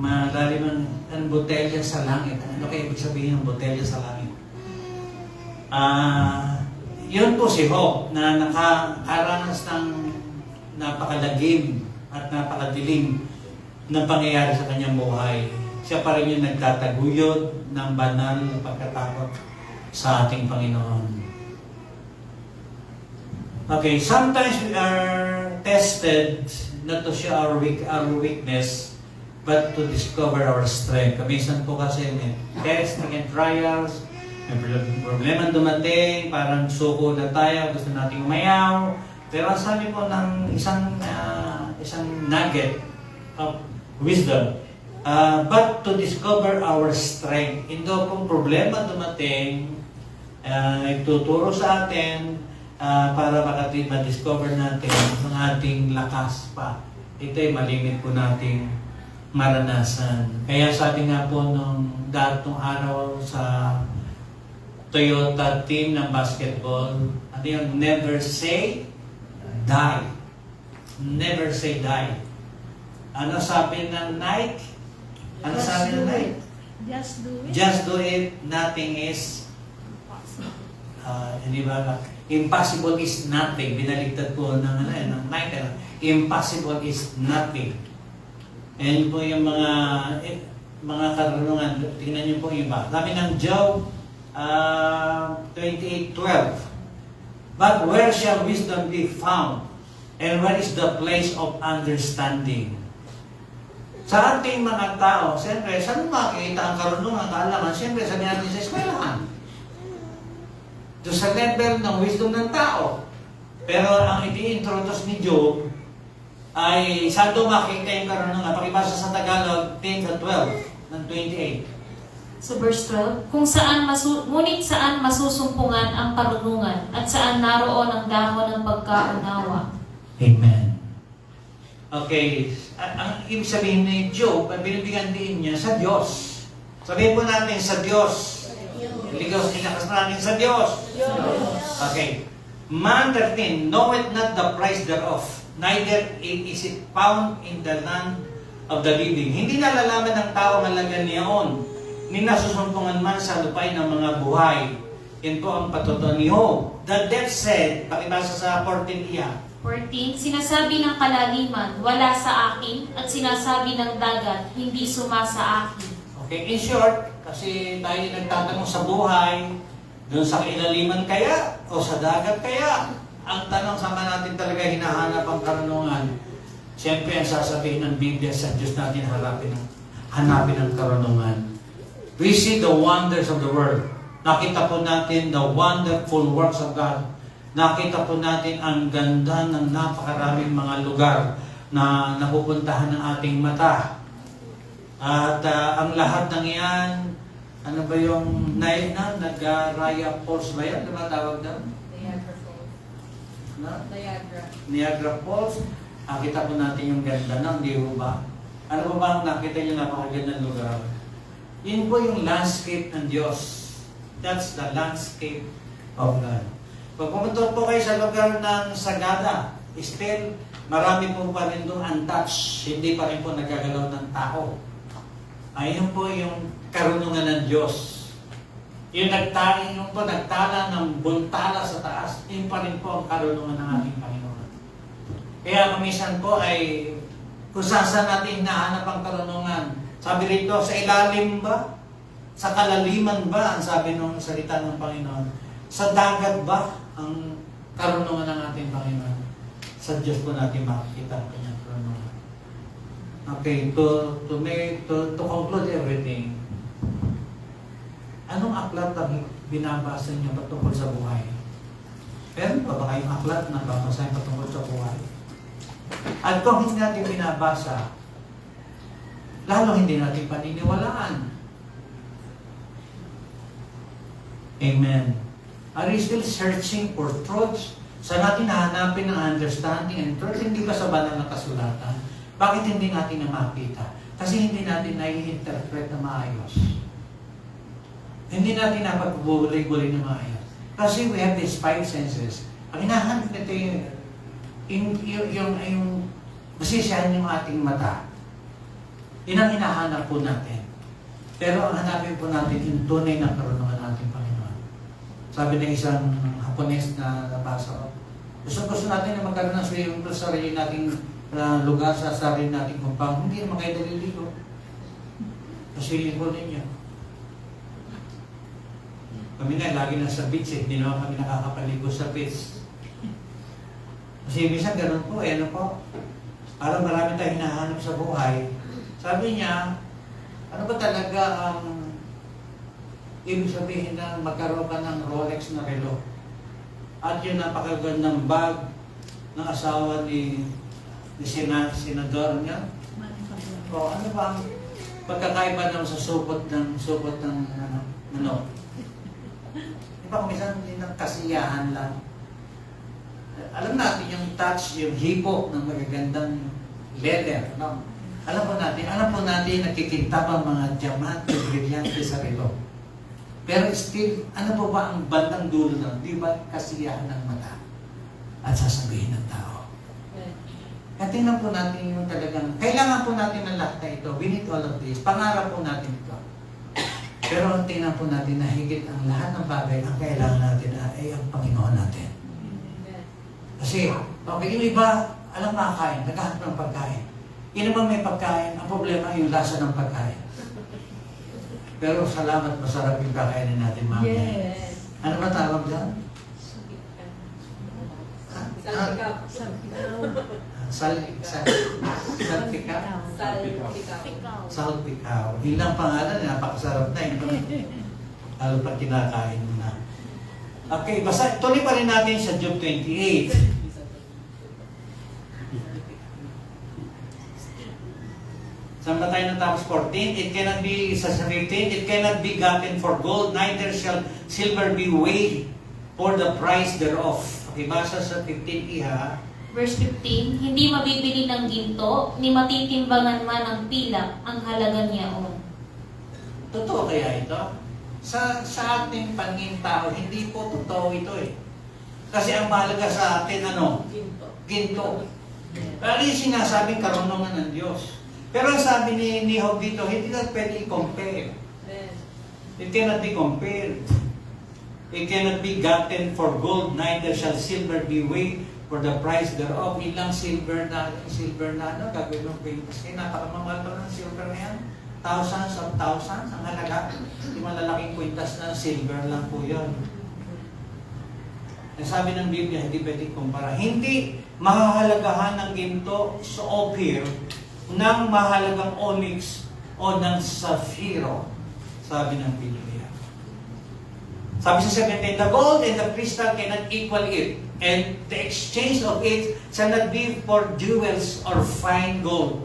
Malalim ang botelya sa langit. Ano kaya ibig sabihin ng botelya sa langit? Yun po si Job na nakaranas ng napakalagim at napakadilim na pangyayari sa kanyang buhay. Siya pa rin yung nagtataguyod ng banal na pagkatakot sa ating Panginoon. Okay, sometimes we are tested not to show our weakness, but to discover our strength. Kaminsan po kasi may test, may trials, may problema dumating, parang suko na tayo, gusto nating umayaw. Pero ang sabi po ng isang nugget of wisdom, but to discover our strength. Hindi pong problema dumating, ituturo sa atin para ma-discover natin ang ating lakas pa. Ito'y malimit po nating maranasan. Kaya sabi nga po nung datong araw sa Toyota team ng basketball, ano yun? Never say die. Never say die. Ano sabi ng Nike? Ano sabi ng Nike? Just do it. Just do it. Nothing is hindi ba? Impossible is nothing. Binaligtad po ng Nike. Impossible is nothing. And po yung mga karunungan, tingnan niyo po yung iba. Sabi ng Job 28:12. But where shall wisdom be found? And where is the place of understanding? Sa ating mga tao, siyempre, saan makikita ang karunungan, kaalaman? Siyempre, sabi natin sa eskwelahan. Doon sa level ng wisdom ng tao. Pero ang i-introduce ni Job, ay saan doon makikita yung karunungan? Pakibasa sa Tagalog, 10:12 ng 28. So verse 12, ngunit saan masusumpungan ang karunungan at saan naroon ang dahon ng pagkaunawa? Amen. Okay, ang ibig sabihin ni Job, ang binibigyan din niya sa Diyos. Sabihin po natin sa Diyos. Ilakas natin sa Diyos. Okay. Man 13, knoweth not the price thereof, neither is it found in the land of the living. Hindi nalalaman ng tao malagan niyaon, ni nasusumpungan man sa lupay ng mga buhay. Yan po ang patutuan ni Job. The death said, pakibasa sa 14 iya. 14, sinasabi ng kalaliman, wala sa akin, at sinasabi ng dagat, hindi sumasa akin. Okay, in short, kasi tayo nagtatanong sa buhay, doon sa ilaliman kaya o sa dagat kaya? Ang tanong, sama natin talaga hinahanap ang karunungan. Siyempre, ang sasabihin ng Biblia sa Diyos natin, hanapin ang karunungan. We see the wonders of the world. Nakita po natin the wonderful works of God. Nakita po natin ang ganda ng napakaraming mga lugar na napupuntahan ng ating mata. At ang lahat ng iyan, ano ba yung Nag-Raya Falls ba yan? Ano ba tawag doon? Niagara Falls. Niagara Falls. Nakita po natin yung ganda ng, di ba? Ano ba ang nakita nyo napakagandang lugar? Yun po yung landscape ng Diyos. That's the landscape of God. Pag pumunta po kayo sa lugar ng Sagada, still, marami po pa rin doon untouched. Hindi pa rin po nagagalaw ng tao. Ayun po yung karunungan ng Diyos. Yung nagtala ng buntala sa taas, yun pa rin po ang karunungan ng ating Panginoon. Kaya kumisan po ay kung saan natin hinahanap ang karunungan. Sabi rito, sa ilalim ba? Sa kalaliman ba, ang sabi ng salita ng Panginoon? Sa dagat ba ang karunungan ng ating Panginoon? Sa Diyos po natin makikita ang kanyang karunungan. Okay, to conclude everything, anong aklat ang binabasa niyo patungkol sa buhay? Meron pa ba kayong aklat na babasahin patungkol sa buhay? At kung hindi natin binabasa, lalo hindi natin paniniwalaan. Amen. Are you still searching for truths? Saan natin hahanapin ang understanding and truth? Hindi ba sa banal na kasulatan? Bakit hindi natin na makita? Kasi hindi natin nai-interpret na maayos. Hindi natin napagbubuloy-buloy na maayos. Kasi we have these five senses. Ang hinahanap nito yung masisiyahan yung ating mata. Yun ang hinahanap po natin. Pero ang hanapin po natin yung tunay na karunungan natin, Panginoon. Sabi ng isang Hapones na nabasa ko, gusto natin na magkaroon ng sarili nating lugar sa sarili nating kumpang. Hindi naman kayo naliligo. Kasi po ninyo. Kami nga, lagi na sa beach eh. Hindi naman kami nakakapaligo sa beach. Kasi minsan ganun po, ano po. Parang marami tayong hinahanap sa buhay. Sabi niya, ano ba talaga ang ibig sabihin na magkaroon ka ng Rolex na relo? At yung napakagandang bag ng asawa ni senador niya? O ano ba ang pagkakaiba naman sa supot ng ano? Di ba kung minsan din ng kasiyahan lang? Alam natin yung touch, yung hipo ng magagandang leather, no? Alam po natin nakikintab ang mga diamante, brilyante sa relo. Pero still, ano po ba ang bandang dulo nun? Di ba kasiyahan ng mata at sasabihin ng tao? Kaya tingnan po natin yung talagang, kailangan po natin ng lahat na ito. We need all of this. Pangarap po natin ito. Pero tingnan po natin na higit ang lahat ng bagay, ang kailangan natin ay ang Panginoon natin. Kasi, okay, yung iba, alam makakain, naghahanap ng pagkain. Yun naman may pagkain, ang problema yung lasa ng pagkain. Pero salamat, masarap yung kakainin natin, ma'am. Yes. Ano ba tawag dyan? Salpikaw? Salpikaw. Yun lang pangalan, napakasarap na yun. Lalo pag kinakain mo na. Okay, basta tuloy pa rin natin sa Job 28. Saan ba tayo natapos? 14? It cannot be, sa 15, it cannot be gotten for gold, neither shall silver be weighed for the price thereof. Okay, basa sa 15 iha. Verse 15, hindi mabibili ng ginto, ni matitimbangan man ng pilak ang halaga niyaon. Totoo kaya ito? Sa ating pangintao, hindi po totoo ito eh. Kasi ang mahalaga sa atin, ano? Ginto. Pero yung sinasabing karunungan ng Diyos. Pero ang sabi ni Job dito, hindi na pwede i-compare. It cannot be compared. It cannot be gotten for gold, neither shall silver be weighed for the price thereof. Ilang silver na ano, gagawin mo kasi napakamamahal pa ng silver na yan. Thousands of thousands ang halaga. Hindi malalaking kwintas na silver lang po yun. Ang sabi ng Biblia, hindi pwede kumpara. Hindi mahahalagahan ng ginto sa Ophir ng mahalagang onyx o ng saphiro, sabi ng Biblia. Sabi sa 17, the gold and the crystal cannot equal it, and the exchange of it shall not be for jewels or fine gold.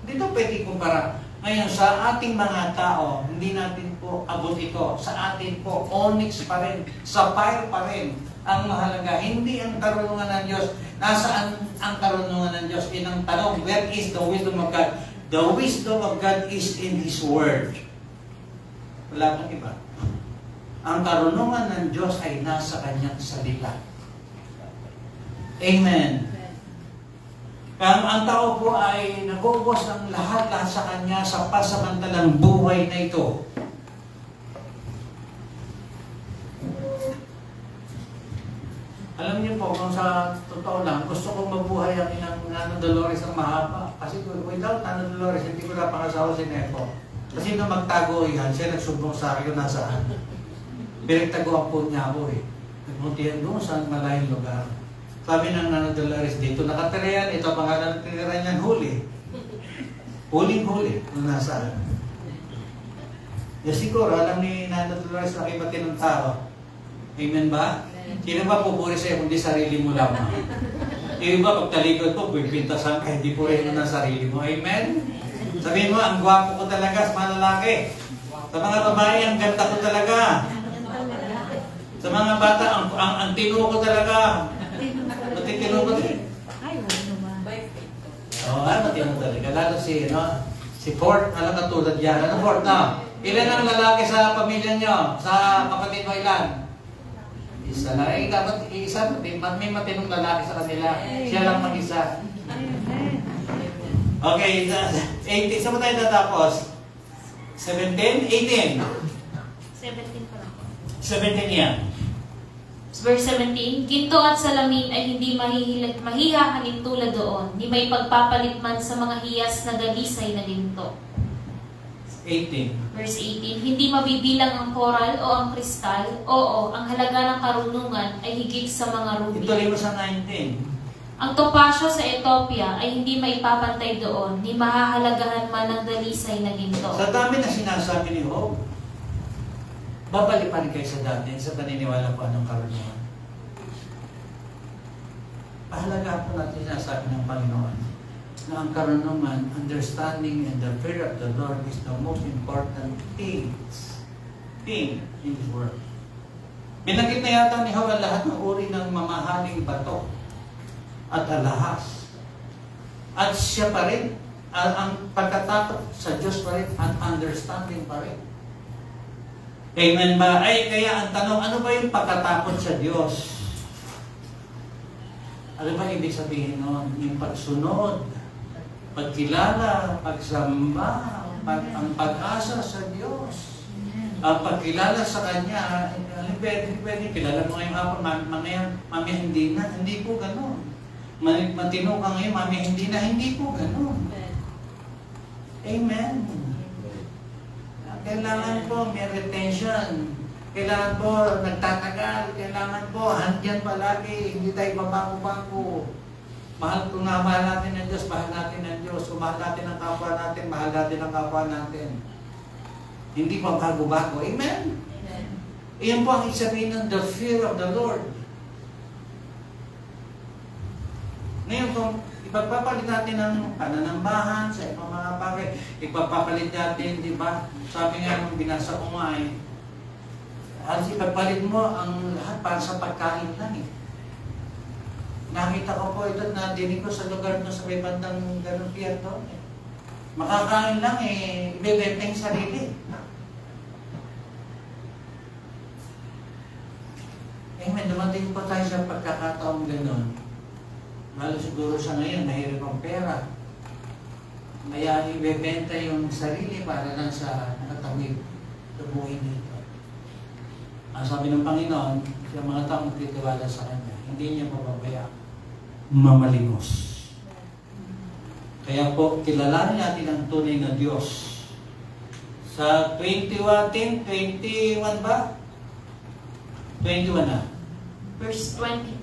Hindi ito pwede kumpara. Ngayon, sa ating mga tao, hindi natin po abot ito. Sa atin po, onyx pa rin, sapphire pa rin ang mahalaga. Hindi ang karunungan ng Diyos. Nasaan ang karunungan ng Diyos? Inang tanong, where is the wisdom of God? The wisdom of God is in His Word. Wala pong iba. Ang karunungan ng Diyos ay nasa Kanyang salita. Amen. Ang tao po ay nag-uubos ng lahat sa Kanya sa pasamantalang buhay na ito. Alam niyo po, kung sa totoo lang, gusto kong mabuhay ang inang Nano Dolores ang mahaba. Kasi without Nano Dolores, hindi ko napangasawa si Nepo. Kasi nung magtago yan, siya nagsumbong sa akin kung nasaan. Pinagtagoan po niya ako eh. Nagmuntihan doon sa malayong lugar. Sabi ng Nana Dolores dito, nakatira yan, ito pangalan ng tinira niyan, huli. Huling-huli kung nasaan. Siguro, alam ni Nana Dolores na iba't ng tao. Amen ba? Sino ba pupuri sa'yo kundi sarili mo lamang? Yung iba, pag talikod mo, pipintasan ka, hindi puri mo ng sarili mo. Amen? Sabihin mo, ang gwapo ko talaga sa mga lalaki. Sa mga babae, ang ganda ko talaga. Sa mga bata, ang tino ko talaga. Matitino ko din. Ay, wala naman. Oo, matino talaga. Lalo si Fort, alam ka tulad yan. Ano Fort na? Ilan ang lalaki sa pamilya nyo? Sa kapatid mo ilan? Isa lang. Eh, dapat isa, may matinong lalaki sa kanila. Siya lang mag-isa. Okay, 18. Saan mo tayo tatapos? 17? 18? 17 pa lang. 17 yan. Verse 17, ginto at salamin ay hindi mahihahalin tulad doon, ni may pagpapalit man sa mga hiyas na dalisay na ginto. 18. Verse 18, hindi mabibilang ang coral o ang kristal, oo, ang halaga ng karunungan ay higit sa mga ruby. Ituloy mo sa 19. Ang topasyo sa Ethiopia ay hindi maipapantay doon, ni mahahalagahan man ng dalisay na ginto. Sa dami na sinasabi ni Job, babalipan kayo sa dati sa paniniwala ko anong karunungan. Pahalaga po natin sinasabi ng Panginoon na ang karunungan, understanding and the fear of the Lord is the most important thing in His Word. Binanggit na yata ni Job ang lahat ng uri ng mamahaling bato at alahas. At siya pa rin, ang pagkatakot sa Diyos pa rin, at understanding pa rin. Amen ba? Ay, kaya ang tanong, ano ba yung pagkatakot sa Diyos? Ano ba ibig sabihin nun? Yung pagsunod, pagkilala, pagsamba, ang pag-asa sa Diyos. Ang pagkilala sa Kanya, pwede, kilala mo ngayong hapon, mamaya hindi na, hindi po ganun. Matino ka ngayon, mamaya hindi po ganun. Amen. Kailangan po may retention. Kailangan po nagtatagal. Kailangan po handyan palagi. Hindi tayo babago-bago. Mahal kung mahal natin ang Diyos, mahal natin ang Diyos. Kung mahal natin ang kapwa natin, mahal natin ang kapwa natin. Hindi pa bago-bago. Amen? Iyan po ang isabihin ng the fear of the Lord. Ngayon, kung ipagpapalit natin ng pananambahan sa ibang mga bagay, ipagpapalit natin, di ba? Sabi nga nung binasa ko nga eh, ipagpalit mo ang lahat para sa pagkain lang eh. Nakita ko po ito, nadinig ko sa lugar na sa may bandang ganun pier doon eh. Makakain lang eh, ibebenta yung sarili. Amen, dumating po tayo sa pagkakataong gano'n. Lalo siguro sa ngayon, mahirap ang pera. Kaya ibebenta yung sarili para lang sa nakatawid. Tumuhin dito. Ang sabi ng Panginoon, yung mga taong magtitiwala sa Kanya, hindi niya mababaya. Mamalimos. Kaya po, kilalanin natin ang tunay na Diyos. Sa 21 ba? 21 na. Verse 20,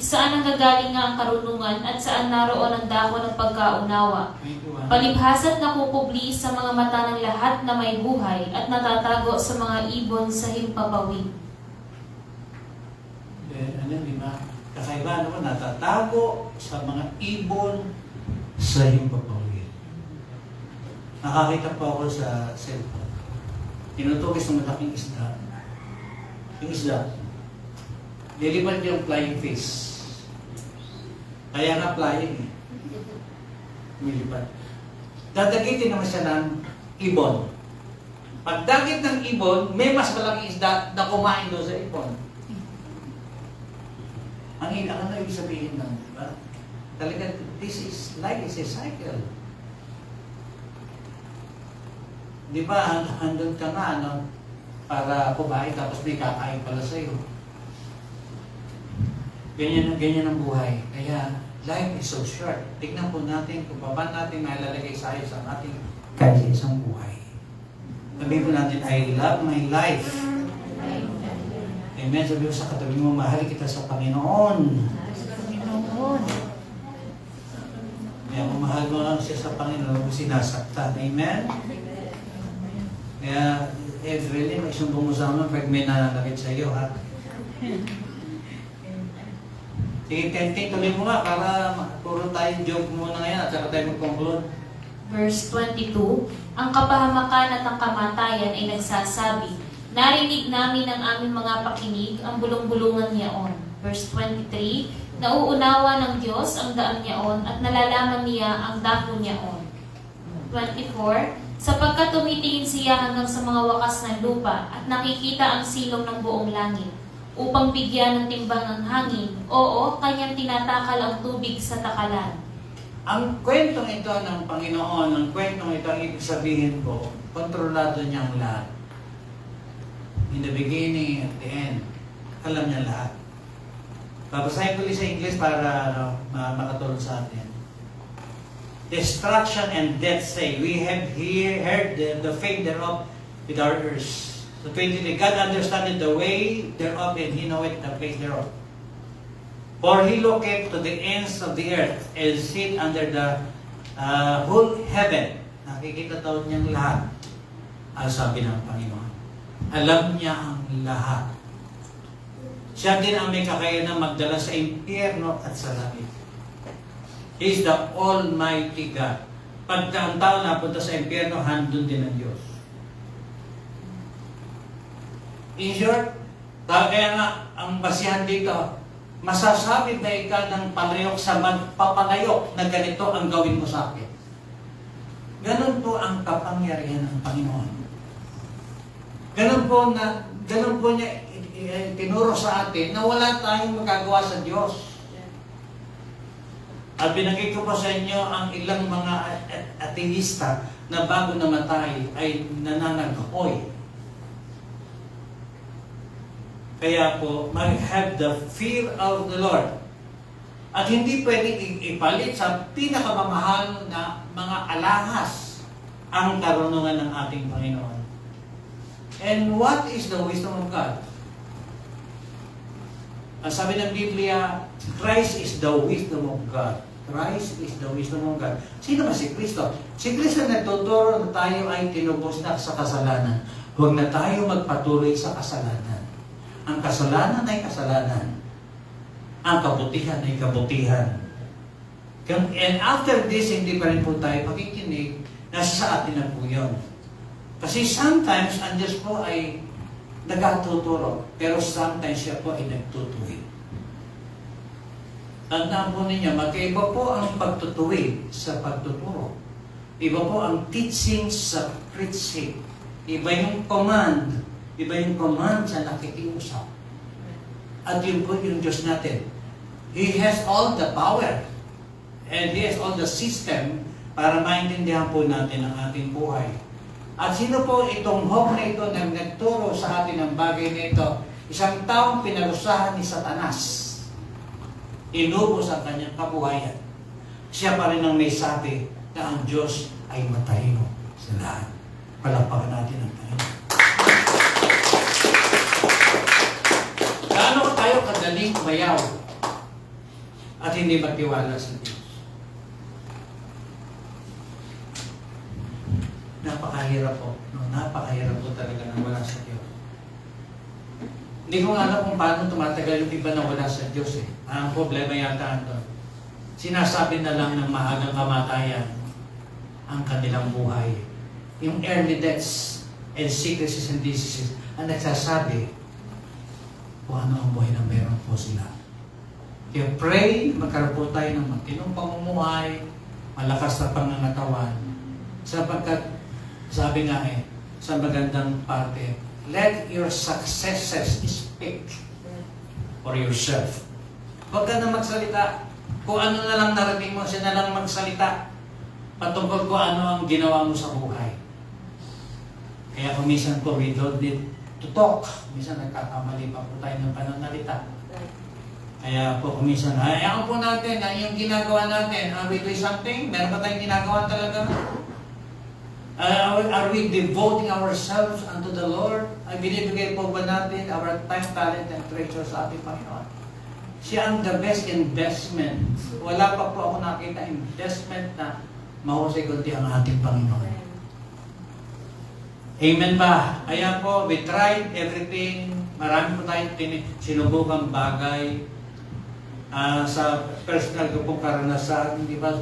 saan ang gagaling nga ang karunungan at saan naroon ang dahon ng pagkaunawa? 21. Palibhasa't nakukubli sa mga mata ng lahat na may buhay at natatago sa mga ibon sa himpapawid. Di ba? Kakaiba naman, natatago sa mga ibon sa himpapawid. Nakakita po ako sa cellphone. Tinutugis ng malaking isda. Yung isda, lilipad yung flying fish. Kaya nga flying eh. Lumilipad. Dadagitin naman siya ng ibon. Pagdagit ng ibon, may mas malaking isda na kumain doon sa ibon. Ang ano ibig sabihin ng, diba? Talaga, this is like it's a cycle. Di ba, handon ka nga, ano, para kumain, tapos may kakain pala sa'yo. Ganyan ang buhay. Kaya, life is so short. Tignan po natin kung paano natin nailalagay sa ayos ang ating kahit sa isang buhay. Sabihin po natin, I love my life. Amen. Sabihin mo sa katabi mo, mahal kita sa Panginoon. Kaya kung mahal mo lang siya sa Panginoon, kung sinasaktan. Amen? Kaya, really, may sumbong mo sa amin pag may nananakit sa iyo, ha? Sige, Kenting, tuloy mo nga para puro tayo joke muna ngayon at saka tayo mag-conclude. Verse 22, ang kapahamakan at ang kamatayan ay nagsasabi, narinig namin ang aming mga pakinig, ang bulong-bulungan niyaon. Verse 23, nauunawa ng Diyos ang daan niyaon at nalalaman niya ang dako niyaon. 24, sapagkat tumitingin siya hanggang sa mga wakas ng lupa at nakikita ang silong ng buong langit, upang bigyan ng timbang ang hangin, oo, kanyang tinatakal ang tubig sa takalan. Ang kwentong ito ng Panginoon, ang kwentong ito, ang ibig sabihin ko, kontrolado niya ang lahat. In the beginning, at the end, alam niya lahat. Babasahin ko ulit sa English para makatulong sa atin. Destruction and death say, we have here heard the fate thereof with our ears. So 23, God understandeth the way thereof, and He knoweth the place thereof. For He looketh to the ends of the earth, and sit under the whole heaven. Nakikita daw niyang lahat. Ang sabi ng Panginoon. Alam niya ang lahat. Siya din ang may kakayanang magdala sa impyerno at sa langit. He is the Almighty God. Pagka ang tao napunta sa impyerno, handun din ng Diyos. In short, kaya nga, ang basihan dito, masasabi ba ikaw ng palayok sa magpapalayok na ganito ang gawin mo sa akin? Ganun po ang kapangyarihan ng Panginoon. Ganun po niya tinuro sa atin na wala tayong magagawa sa Diyos. At binanggit ko po sa inyo ang ilang mga ateista na bago namatay ay nananagapoy. Kaya po, mag-have the fear of the Lord. At hindi pwedeng ipalit sa pinakamamahal na mga alahas ang karunungan ng ating Panginoon. And what is the wisdom of God? Ang sabi ng Biblia, Christ is the wisdom of God. Christ is the wisdom of God. Sino ba si Kristo? Si Kristo nagtuturo na tayo ay tinubos na sa kasalanan. Huwag na tayo magpatuloy sa kasalanan. Ang kasalanan ay kasalanan. Ang kabutihan ay kabutihan. And after this, hindi pa rin po tayo makikinig, nasa sa atin na po yun. Kasi sometimes, ang Diyos po ay nagtuturo, pero sometimes siya po ay nagtutuwid. Tandaan po ninyo, magkaiba po ang pagtutuwid sa pagtuturo. Iba po ang teaching sa preaching. Iba yung command. Iba yung command sa nakikiusap. At yun po yung Diyos natin. He has all the power. And He has all the system para maintindihan po natin ang ating buhay. At sino po itong hope na ito na nagturo sa atin ng bagay na ito? Isang taong pinarusahan ni Satanas. Inubos ang kanyang kabuhayan. Siya pa rin ang may sabi na ang Diyos ay matalino sa lahat. Palakpakan natin ang Panginoon. Gaano tayo kadaling mayaw at hindi magtiwala sa Diyos? Napakahirap po. Napakahirap po talaga na wala sa Diyos. Hindi ko alam kung paano tumatagal yung iba na wala sa Diyos eh. Ang problema yata doon. Sinasabi na lang ng maagang kamatayan ang kanilang buhay. Yung early deaths and sicknesses and diseases ang nagsasabi kung ano ang buhay na meron po sila. Kaya pray, magkaroon po tayo ng matinong pamumuhay, malakas na pangangatawan, sapagkat sabi nga sa magandang parte, let your successes speak for yourself. Huwag ka na magsalita. Kung ano na lang narating mo, siya na lang magsalita patungkol kung ano ang ginawa mo sa buhay. Kaya kung minsan po, we don't need to talk. Minsan nagkakamali pa po tayo ng pananalita. Kaya po kung minsan, hayaan po natin na yung ginagawa natin, are we doing something? Meron ba tayong ginagawa talaga? Are we devoting ourselves unto the Lord? Ay binibigay po ba natin our time, talent, and treasure sa ating Panginoon? Siya ang the best investment. Wala pa po ako nakita investment na mahusay kundi ang ating Panginoon. Amen ba? Ayan po, we tried everything. Marami po tayong sinubukang bagay. Sa personal ko pong karanasan, di ba?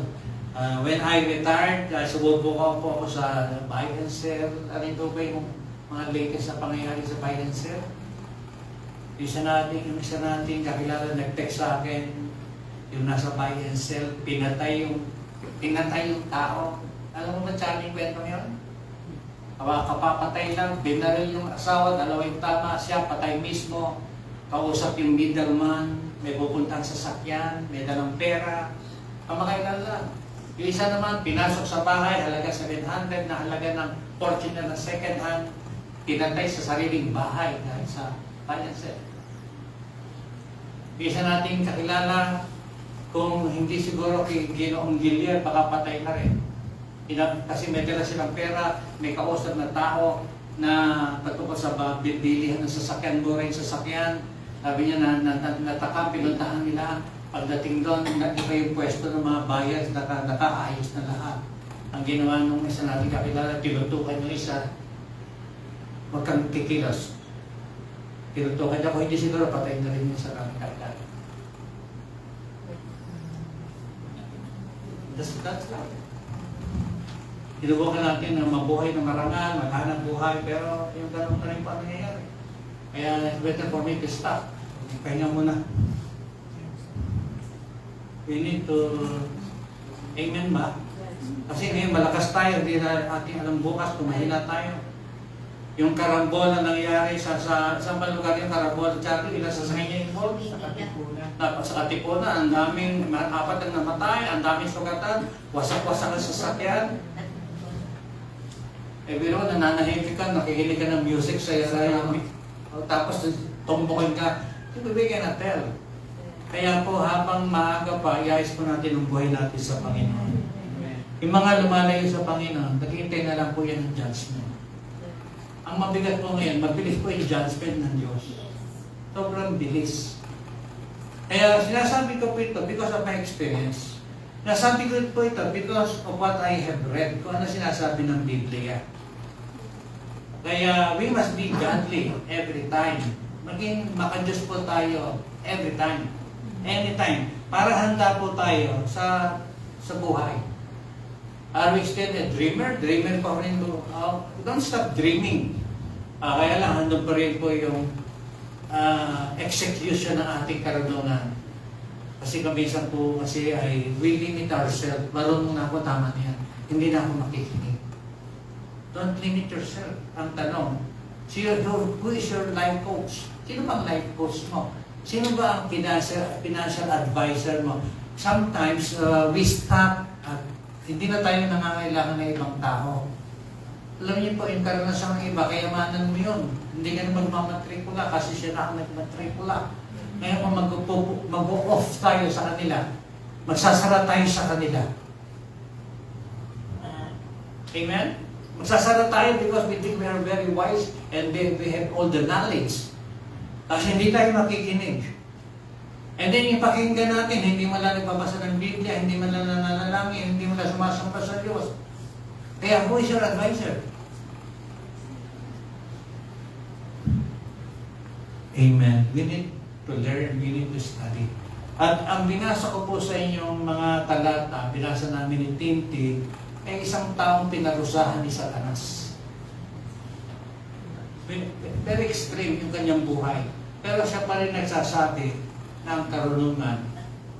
When I retired, sububukan po ako sa buy and sell. Ano po ba yung mga latest na pangyayari sa buy and sell? Yung isa natin kakilala nag-text sa akin, yung nasa buy and sell, pinatay yung tao. Alam mo ba Charlie, kwento yun? Kapapatay lang, binaril yung asawa, dalawa yung tama, siya patay mismo, kausap yung middleman, may pupuntang sasakyan, may dalang pera, kamakailan lang. Yung isa naman, pinasok sa bahay, halaga 700 na halaga ng fortune na second hand, pinatay sa sariling bahay dahil sa finance. Yung isa nating kakilala, kung hindi siguro kay Ginoong Gilier, baka patay na rin. Kasi may dala silang pera, may kausap na tao na patungkol sa bilihan ng sasakyan, mura yung sasakyan. Sabi niya na natakam, pinuntahan nila. Pagdating doon, iba yung pwesto ng mga buyers, nakaayos na lahat. Ang ginawa nung isa natin kakilala, tinutukan yung isa, huwag kang kikilos. Tinutukan niya, kung hindi siguro, patay na rin yung sa kami kakilala. That's love. Tinubukan natin na mabuhay ng marangal, maghanap buhay, pero yung ganun na rin pa nangyayari. Kaya it's better for me to stop. Pahinga muna. We need to, amen ba? Kasi ngayon malakas tayo, hindi na ating alam bukas kung mahina tayo. Yung karambol na nangyari sa lugar yung karambol, Charlie, ilan sa niya yung ball? Sa Katipunan, ang daming, 4 ang namatay, ang daming sugatan, wasak-wasak ang sasakyan. Biro, nananahimik ka, nakikinig ka ng music sa tapos tumbukin ka, we cannot tell. Kaya po, habang maaga pa, iayos po natin ang buhay natin sa Panginoon. Yung mga lumalayo sa Panginoon, naghihintay na lang po yan ng judgment. Ang mabigat po ngayon, mabilis po yung judgment ng Diyos. Sobrang bilis. Kaya sinasabi ko po ito because of my experience. Nasabi ko po ito because of what I have read, kung ano sinasabi ng Biblia. Kaya we must be godly every time. Maging makadiyos po tayo every time. Anytime. Para handa po tayo sa buhay. Are we still a dreamer? Dreamer pa rin po. Don't stop dreaming. Kaya lang, handang pa rin po yung execution ng ating karunungan. Kasi kaminsan po kasi ay we limit ourselves. Marunong na ako, tama na yan. Hindi na ako makikinig. Don't limit yourself. Ang tanong, who is your life coach? Sino bang life coach mo? Sino ba ang financial advisor mo? Sometimes we stop at hindi na tayo nangangailangan ng ibang tao. Alam niyo po, yung karanasan ng iba, kayamanan mo yun. Hindi ka na magmamatrikula kasi siya na ang nagmatrikula. Ngayon kung mag-off tayo sa kanila, magsasara tayo sa kanila. Amen? Magsasara tayo because we think we are very wise and we have all the knowledge. Kasi hindi tayo makikinig. And then yung pakinggan natin, hindi man lang nagbabasa ng Biblia, hindi man lang nananalangin, hindi man lang sumasamba sa Diyos. Kaya who is your advisor? Amen. We need to learn, we need to study. At ang binasa ko po sa inyong mga talata, binasa namin ni Timothy, ay isang taong pinarusahan ni Satanas. Very extreme yung kanyang buhay. Pero siya pa rin nagsasabi ng karunungan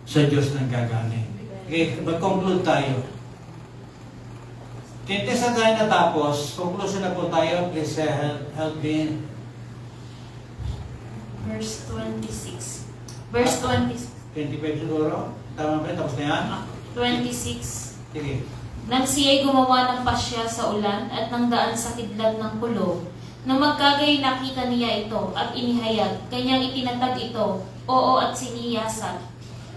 sa Diyos ng gagaling. Okay, mag-conclude tayo. Tintes na tayo natapos, conclusion na po tayo. Please help me. Verse 26. Verse 26. 25 siguro? Tama ba? Tapos na yan? 26. Sige. Nang siya'y gumawa ng pasya sa ulan at nang daan sa kidlat ng kulog, nang magkagay nakita niya ito at inihayag, kanyang itinatag ito, oo at siniyasan.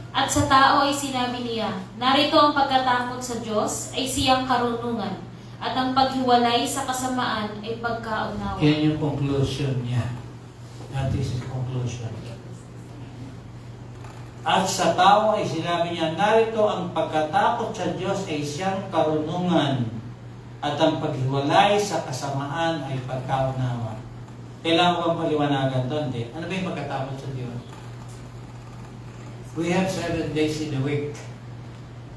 At sa tao ay sinabi niya, narito ang pagkatakot sa Diyos ay siyang karunungan. at ang paghiwalay sa kasamaan ay pagkaunawa. Yan yung conclusion niya. That is his conclusion. At sa tao ay sinabi niya, narito ang pagkatakot sa Diyos ay siyang karunungan at ang paghiwalay sa kasamaan ay pagkaunawa. Kailangan ko bang paliwanagan doon? Di? Ano ba yung pagkatakot sa Diyos? We have 7 days in a week.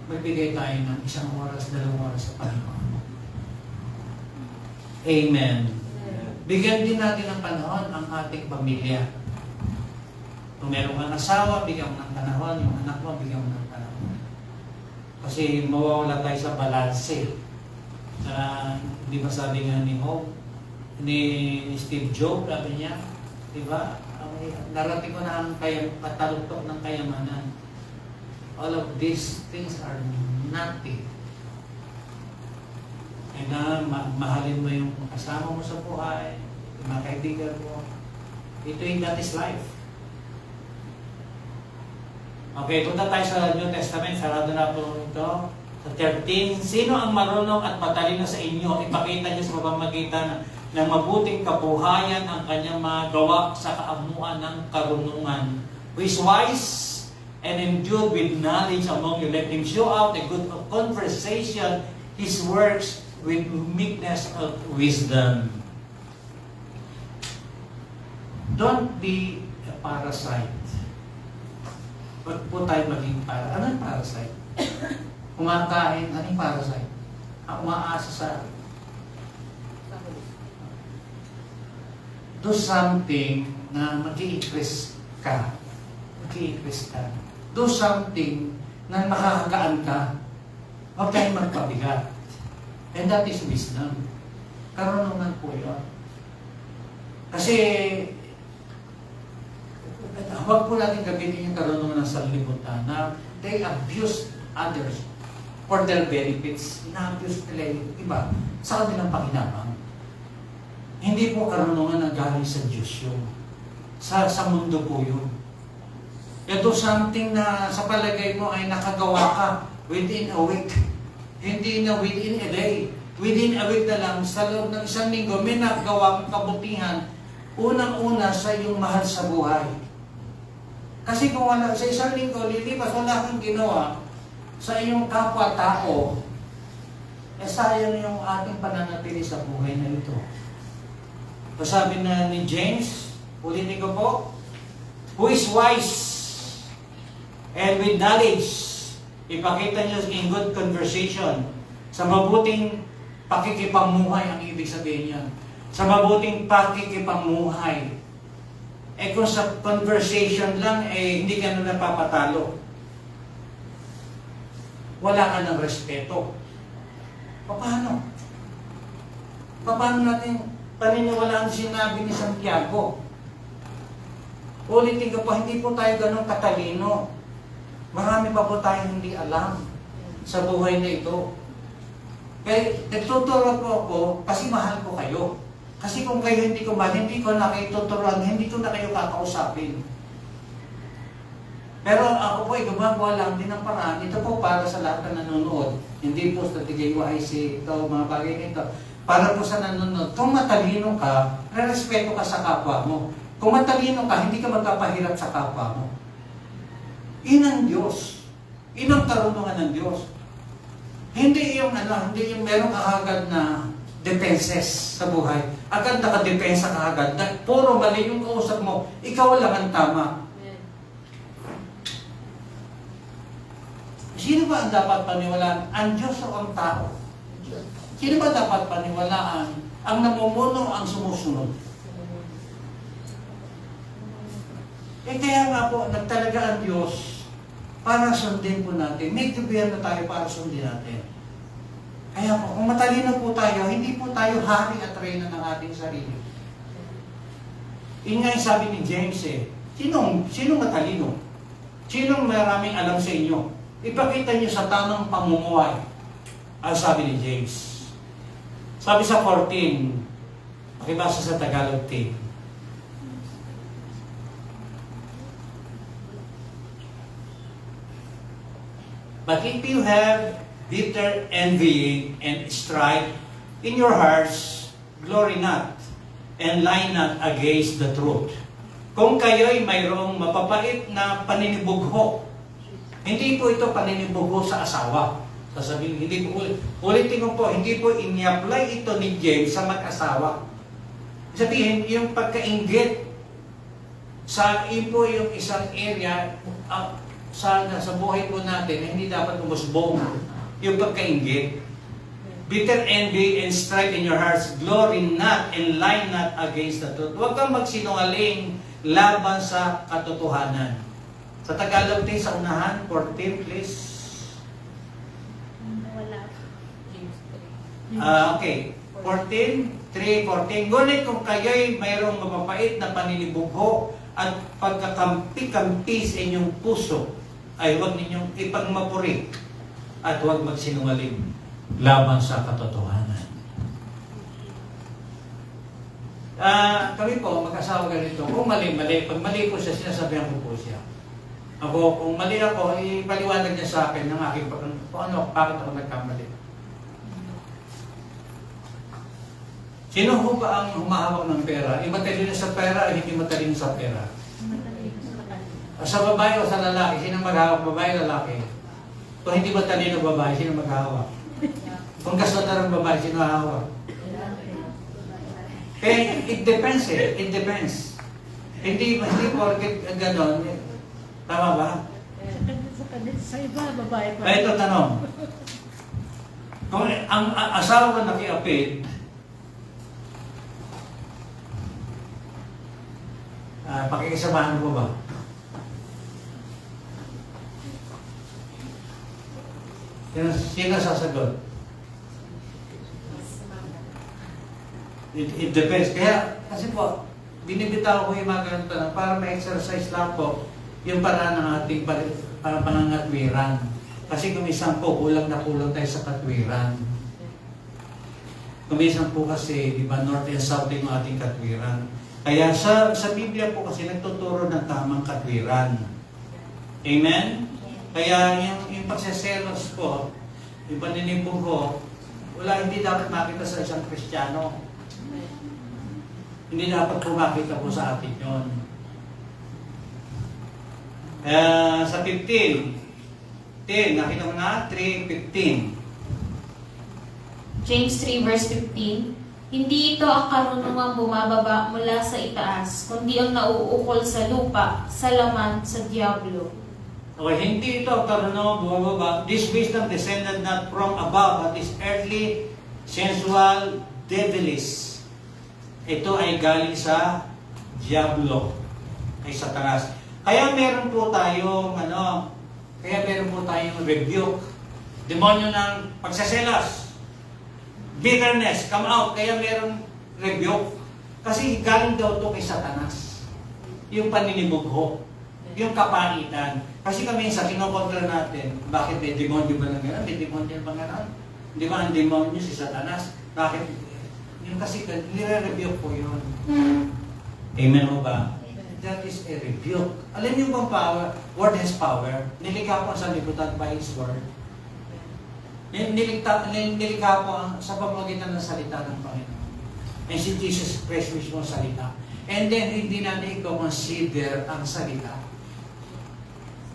Magbigay tayo ng 1 oras, 2 oras sa Panginoon. Amen. Bigyan din natin ng panahon ang ating pamilya. Kung meron kang asawa, bigyan mo ng panahon. Yung anak mo, bigyan mo ng panahon. Kasi mawawala tayo sa balanse. Di ba sabi nga ni Hope, ni Steve Jobs, sabi niya, di ba? Narating ko na ang pataluktok ng kayamanan. All of these things are nothing. Kaya na mahalin mo yung kasama mo sa buhay, yung mga kaibigan mo. That is life. Okay, punta tayo sa New Testament. Sarado na po ito. Sa 13, sino ang marunong at matalino sa inyo? Ipakita niyo sa pamamagitan ng mabuting kabuhayan ang kanyang mga gawa sa kaamuan ng karunungan. Who is wise and endued with knowledge among you. Let him show out a good conversation, his works with meekness of wisdom. Don't be a parasite. Huwag po tayo maging para. Ano yung parasite? Kumakain, ano yung parasite? Umaasa sa do something na mag-i-interest ka. Mag-i-interest ka. Do something na makakagaan ka. Huwag tayong magpabigat. And that is wisdom. Karunungan po yun. Kasi huwag po natin gamitin yung karunungan ng sanlibutan na they abuse others for their benefits. Ina-abuse nila yung iba sa kanilang pakinabang. Hindi po karunungan na galing sa Diyos yun. Sa mundo po yun. Ito something na sa palagay mo ay nakagawa ka within a week. Hindi na within a day. Within a week na lang, sa loob ng 1 linggo, may nakagawa kang kabutihan. Unang-una sa iyong mahal sa buhay. Kasi kung wala, sa 1 linggo, lilipas, wala kang ginawa sa iyong kapwa-tao, sayang yung ating pananatili sa buhay na ito. So sabi na ni James, ulitin ko po, who is wise and with knowledge, ipakita niyo in good conversation, sa mabuting pakikipamuhay ang ibig sabihin niya. Sa mabuting pakikipamuhay. Kung sa conversation lang, hindi ka na napapatalo. Wala ka ng respeto. Paano? Paano natin paniniwalaan sinabi ni Santiago? Ulitin ko po, hindi po tayo ganun katalino. Marami pa po tayong hindi alam sa buhay na ito. Kaya nagtuturo po ako kasi mahal ko kayo. Kasi kung kayo hindi ko mahal, hindi ko na kayo tuturuan, hindi ko na kayo kakausapin. Pero ako po ay gumagawa lang din ng paraan. Ito po para sa lahat na nanonood. Hindi po sa TJYC, ito, mga bagay nito. Para po sa nanonood. Kung matalino ka, respeto ka sa kapwa mo. Kung matalino ka, hindi ka magpapahirap sa kapwa mo. Yun ang Diyos. Yun ang karunungan ng Diyos. Hindi yung merong agad na defenses sa buhay. Agad nakadepensa ka agad. Na puro mali yung kausap mo, ikaw lang ang tama. Sino ba ang dapat paniwalaan? Ang Diyos o ang tao? Sino ba dapat paniwalaan? Ang namumuno, ang sumusunod? Kaya nga po, nagtalaga ang Diyos para sundin po natin. May tubihan na tayo para sundin natin. Kaya po, kung matalino po tayo, hindi po tayo hari at reyna ng ating sarili. Yun nga yung sabi ni James sinong matalino? Sinong maraming alam sa inyo? Ipakita niyo sa tamang pamumuhay. Ang sabi ni James. Sabi sa 14, pakibasa sa Tagalog 10. But if you have bitter envying and strife in your hearts, glory not, and lie not against the truth. Kung kayo'y mayroong mapapait na paninibugho, hindi po ito paninibugho sa asawa. Sasabihin, hindi po, ulitin ko po, hindi po ini-apply ito ni James sa mag-asawa. Sabihin, yung pagkainggit, sa po yung isang area sa buhay po natin, hindi dapat umusbong yung pagkainggit. Bitter envy and strife in your hearts, glory not and lie not against the truth. Huwag kang magsinungaling laban sa katotohanan. Sa Tagalog din, sa unahan, 14, please. Wala. Okay. 14. Ngunit kung kayo'y mayroong mapapait na paninibugho at pagkakampi-kampi sa inyong puso, ay huwag ninyong ipagmapuri at huwag magsinungaling laban sa katotohanan. Kami po, mag-asawa ganito. Kung mali. Pag mali po siya, sinasabihan ko po siya. Ako, kung mali ako, ipaliwanag niya sa akin ng aking bakit ako nagkamali. Sino ho ba ang humahawak ng pera? Matalino sa pera o hindi matalino sa pera? Sa babae o sa lalaki? Sino maghahawak? Babae o lalaki? Kung hindi matalino babae, sino maghahawak? Kung gastotar ang babae, sino hahawak? It depends eh. It depends. Hindi porket gano'n. Tama ba? Sa iba, babae pa. Ito tanong. Kung ang asawa nakiapid, pakikisamahan mo ba? Sino sasagot? It depends. Kaya, kasi po, binibitaw ko yung mga ganito na para ma-exercise lang po yung paraan ng ating panangatwiran. Kasi kumisan po, kulang na kulang tayo sa katwiran. Kumisan po kasi, di ba, north and south yung ating katwiran. Kaya sa Biblia po kasi nagtuturo ng tamang katwiran. Amen? Kaya yung pagseselos po, yung paninibugho, hindi dapat makita sa isang Kristiyano. Hindi dapat po makita po sa atin yun. Sa 15, nakita mo na? 3:15. James 3 verse 15, hindi ito ang karunungang bumababa mula sa itaas, kundi ang nauukol sa lupa, sa laman, sa diablo. Okay, hindi ito ang karunungang bumababa. This wisdom descended not from above, but is earthly, sensual, devilish. Ito ay galing sa diablo, ay Satanas. Kaya meron po tayong rebuke. Demonyo ng pagsaselos. Bitterness, come out. Kaya meron rebuke. Kasi galing daw ito kay Satanas. Yung paninibugho. Yung kapaitan. Kasi kami sa kinokontra natin, bakit may demonyo ba ng gano'n? May demonyo ba gano'n? Di ba ang demonyo si Satanas? Bakit? Yung kasi nire-rebuke po yun. Amen mo ba? That is a rebuke. Alam niyo bang power? Word has power. Nilikha po sa libutan by His word. Nilikha po sa pamamagitan ng salita ng Panginoon. And si Jesus Christ mismo salita. And then, hindi natin i-consider ang salita.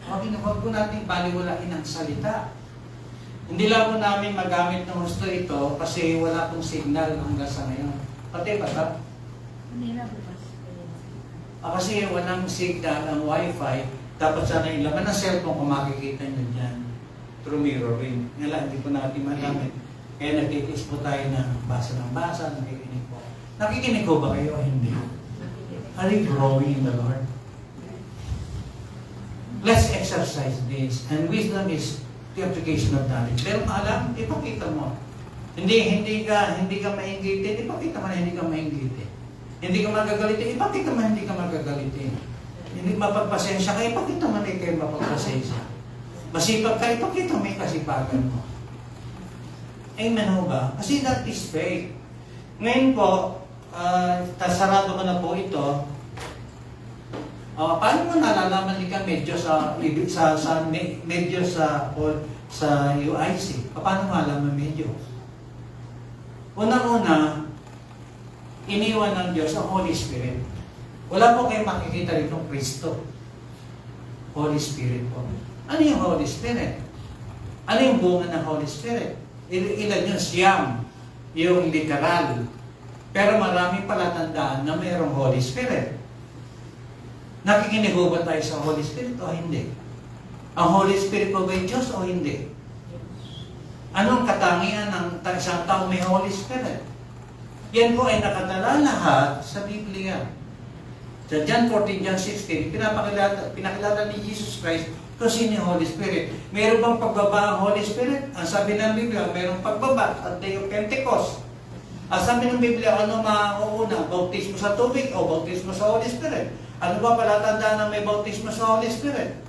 Huwag po natin baliwalain ang salita. Hindi lang po namin magamit ng gusto ito kasi wala pong signal hanggang sa ngayon. Pati ba ba? Kanina bukas. Kasi walang signal ang wifi, dapat sana yung laman ng cellphone kung makikita nyo dyan. Through mirroring. Ngayon, hindi po natin magamit. Kaya nagtitis po tayo ng basa, nakikinig po. Nakikinig ko ba kayo o hindi? Are you growing in the Lord? Let's exercise this. And wisdom is the application of knowledge. Pero alam, ipakita mo. Hindi ka mainggitin, ipakita mo na hindi ka mainggitin. Hindi ka magagalitin, ipakita mo hindi ka magagalitin. Hindi mapagpasensya ka, ipakita mo na kayo mapagpasensya. Masipag ka, ipakita mo yung kasipagan mo. Amen ho ba? Kasi that is faith. Ngayon po, sarado ko na po ito. Paano mo nalalaman ka medyo sa UIC? Paano mo alam medyo? Unang-una, iniwan ng Diyos ang Holy Spirit. Wala po kayong makikita rito Kristo. Holy Spirit po. Ano yung Holy Spirit? Ano yung bunga ng Holy Spirit? Ilan yun? Siyam. Yung literal. Pero marami palatandaan na mayroong Holy Spirit. Nakikinig ba tayo sa Holy Spirit o hindi? Ang Holy Spirit po ba yung Diyos o hindi? Anong katangian ng isang tao may Holy Spirit? Yan po ay nakatala lahat sa Biblia. Sa John 14, John 16, pinakilala ni Jesus Christ kung sino yung Holy Spirit. Meron bang pagbaba ang Holy Spirit? Ang sabi ng Biblia, mayroong pagbaba at Day of Pentecost. Ang sabi ng Biblia, ano mauuna? Bautismo sa tubig o bautismo sa Holy Spirit? Ano ba palatandaan na may bautismo sa Holy Spirit?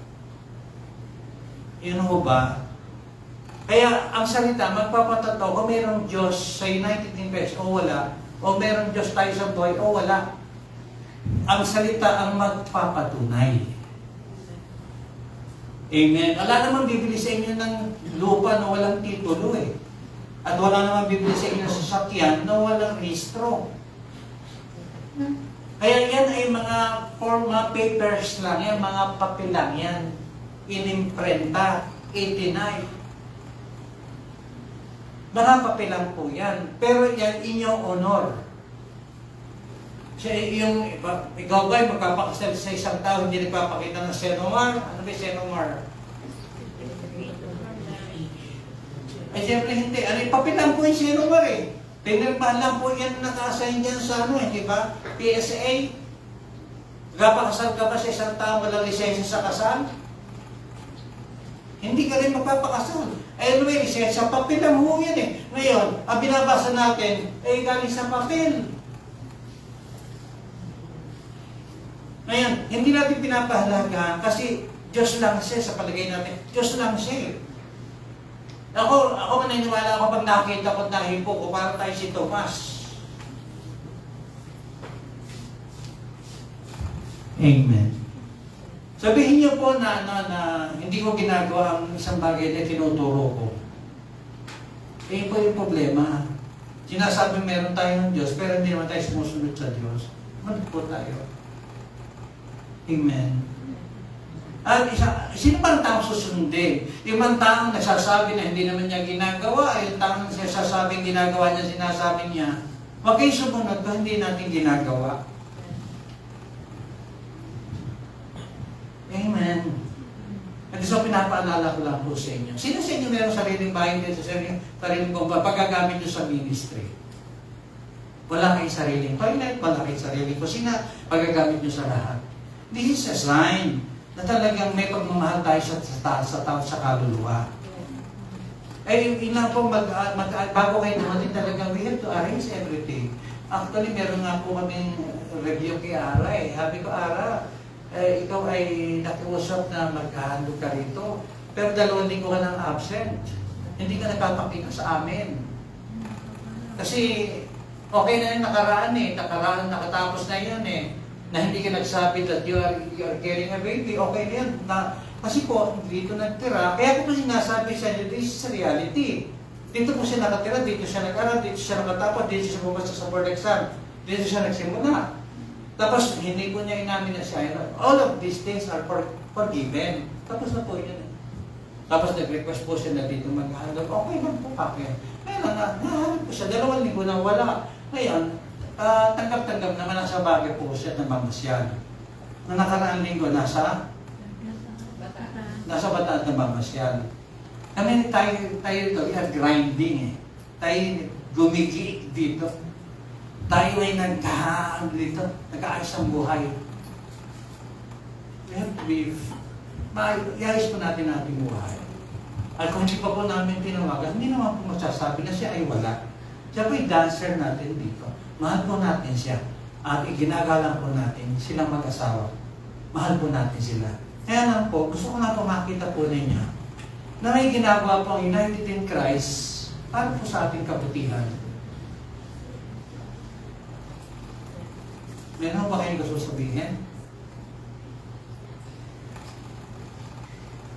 Yun ho ba? Kaya ang salita, magpapatotoo kung mayroong Diyos sa United States o wala, o mayroong Diyos tayo sa buhay o wala. Ang salita ang magpapatunay. Amen. Wala namang bibili sa inyo ng lupa na walang titulo eh. At wala namang bibili sa inyo ng sasakyan na walang rehistro. Kaya yan ay mga forma papers lang yan, mga papel lang yan. Inimprenta, itinay. Mga papel lang po yan. Pero yan inyong honor. Ikaw ba ay magpapakasal sa isang tao, hindi nagpapakita ng senomar? Ano ba yung senomar? Ay, siyempre hindi. Ano, papel lang po yung senomar eh. Pinirmahan lang po yan naka-assign dyan sa hindi ba? PSA. Magpapakasal ka ba sa isang tao walang lisensya sa kasal? Hindi ka rin magpapakasal. Ay, ano may lisensya? Papel lang po yan eh. Ngayon, ang binabasa natin, ay galing sa papel. Ngayon, hindi natin pinapahalagaan kasi Diyos lang siya sa palagay natin. Diyos lang siya. Ako maniniwala ako pag nakita ko at nahipo ko, parang tayo si Tomas. Amen. Sabihin niyo po na hindi ko ginagawa ang isang bagay na tinuturo ko. Eh po yung problema. Sinasabi meron tayo ng Diyos, pero hindi naman tayo sumusunod sa Diyos. Ano po tayo? Amen. At sino ba ang taong susundin? Yung mga taong nagsasabi na hindi naman niya ginagawa, yung taong nagsasabing ginagawa niya, sinasabi niya, huwag kayo sumunod kung hindi natin ginagawa. Amen. At so pinapaalala ko lang po sa inyo. Sino sa inyo meron sariling bahay din sa sariling bomba paggagamit nyo sa ministry? Wala kayong sariling toilet, wala kayong sariling kusina, paggagamit nyo sa lahat. This is a sign na talagang may pagmamahal tayo sa tao sa kaluluwa. Eh, yun lang po, bago kayo dumating talagang we have to arrange everything. Actually, meron nga po kaming review kay Ara eh. Sabi ko, Ara, ikaw ay nakiusap na maghahandog ka rito. Pero 2 linggo ka nang absent. Hindi ka nagpapakita sa amin. Kasi, okay na yung nakaraan eh. Nakatapos na yun eh. Na hindi ka nagsabi that you are carrying a baby, okay na yan. Kasi po, dito nagtira, kaya ko po sinasabi sa inyo, this is reality. Dito po siya nakatira, dito siya nag-aral, dito siya nakatapos, dito siya bumasa sa board exam, dito siya nagsimula. Tapos, hindi po niya inamin na siya, all of these things are forgiven. Tapos na po yun. Tapos nag-request po siya na dito mag-handle, okay lang po kaya. Kaya lang, nahanap po siya, 2 linggo na wala. Ngayon, tanggap-tanggap naman nasa Baguio po siya na mamasyal. Na nakaraang linggo nasa Bataan na mamasyal. Kami tayo ito, grinding eh. Tayo gumigi dito. Tayo ay nagkahaan dito, nag-aayos ang buhay. We have to be, iayos po natin ating buhay. At kung hindi pa po namin tinawagan, hindi naman po masasabi na siya ay wala. Siya po yung dancer natin dito. Mahal po natin siya. At iginagalang po natin silang mag-asawa. Mahal po natin sila. Kaya lang po, gusto ko na po makita po ninyo na may ginagawa po ang United in Christ para po sa ating kabutihan. Meron ba kayong gusto sabihin?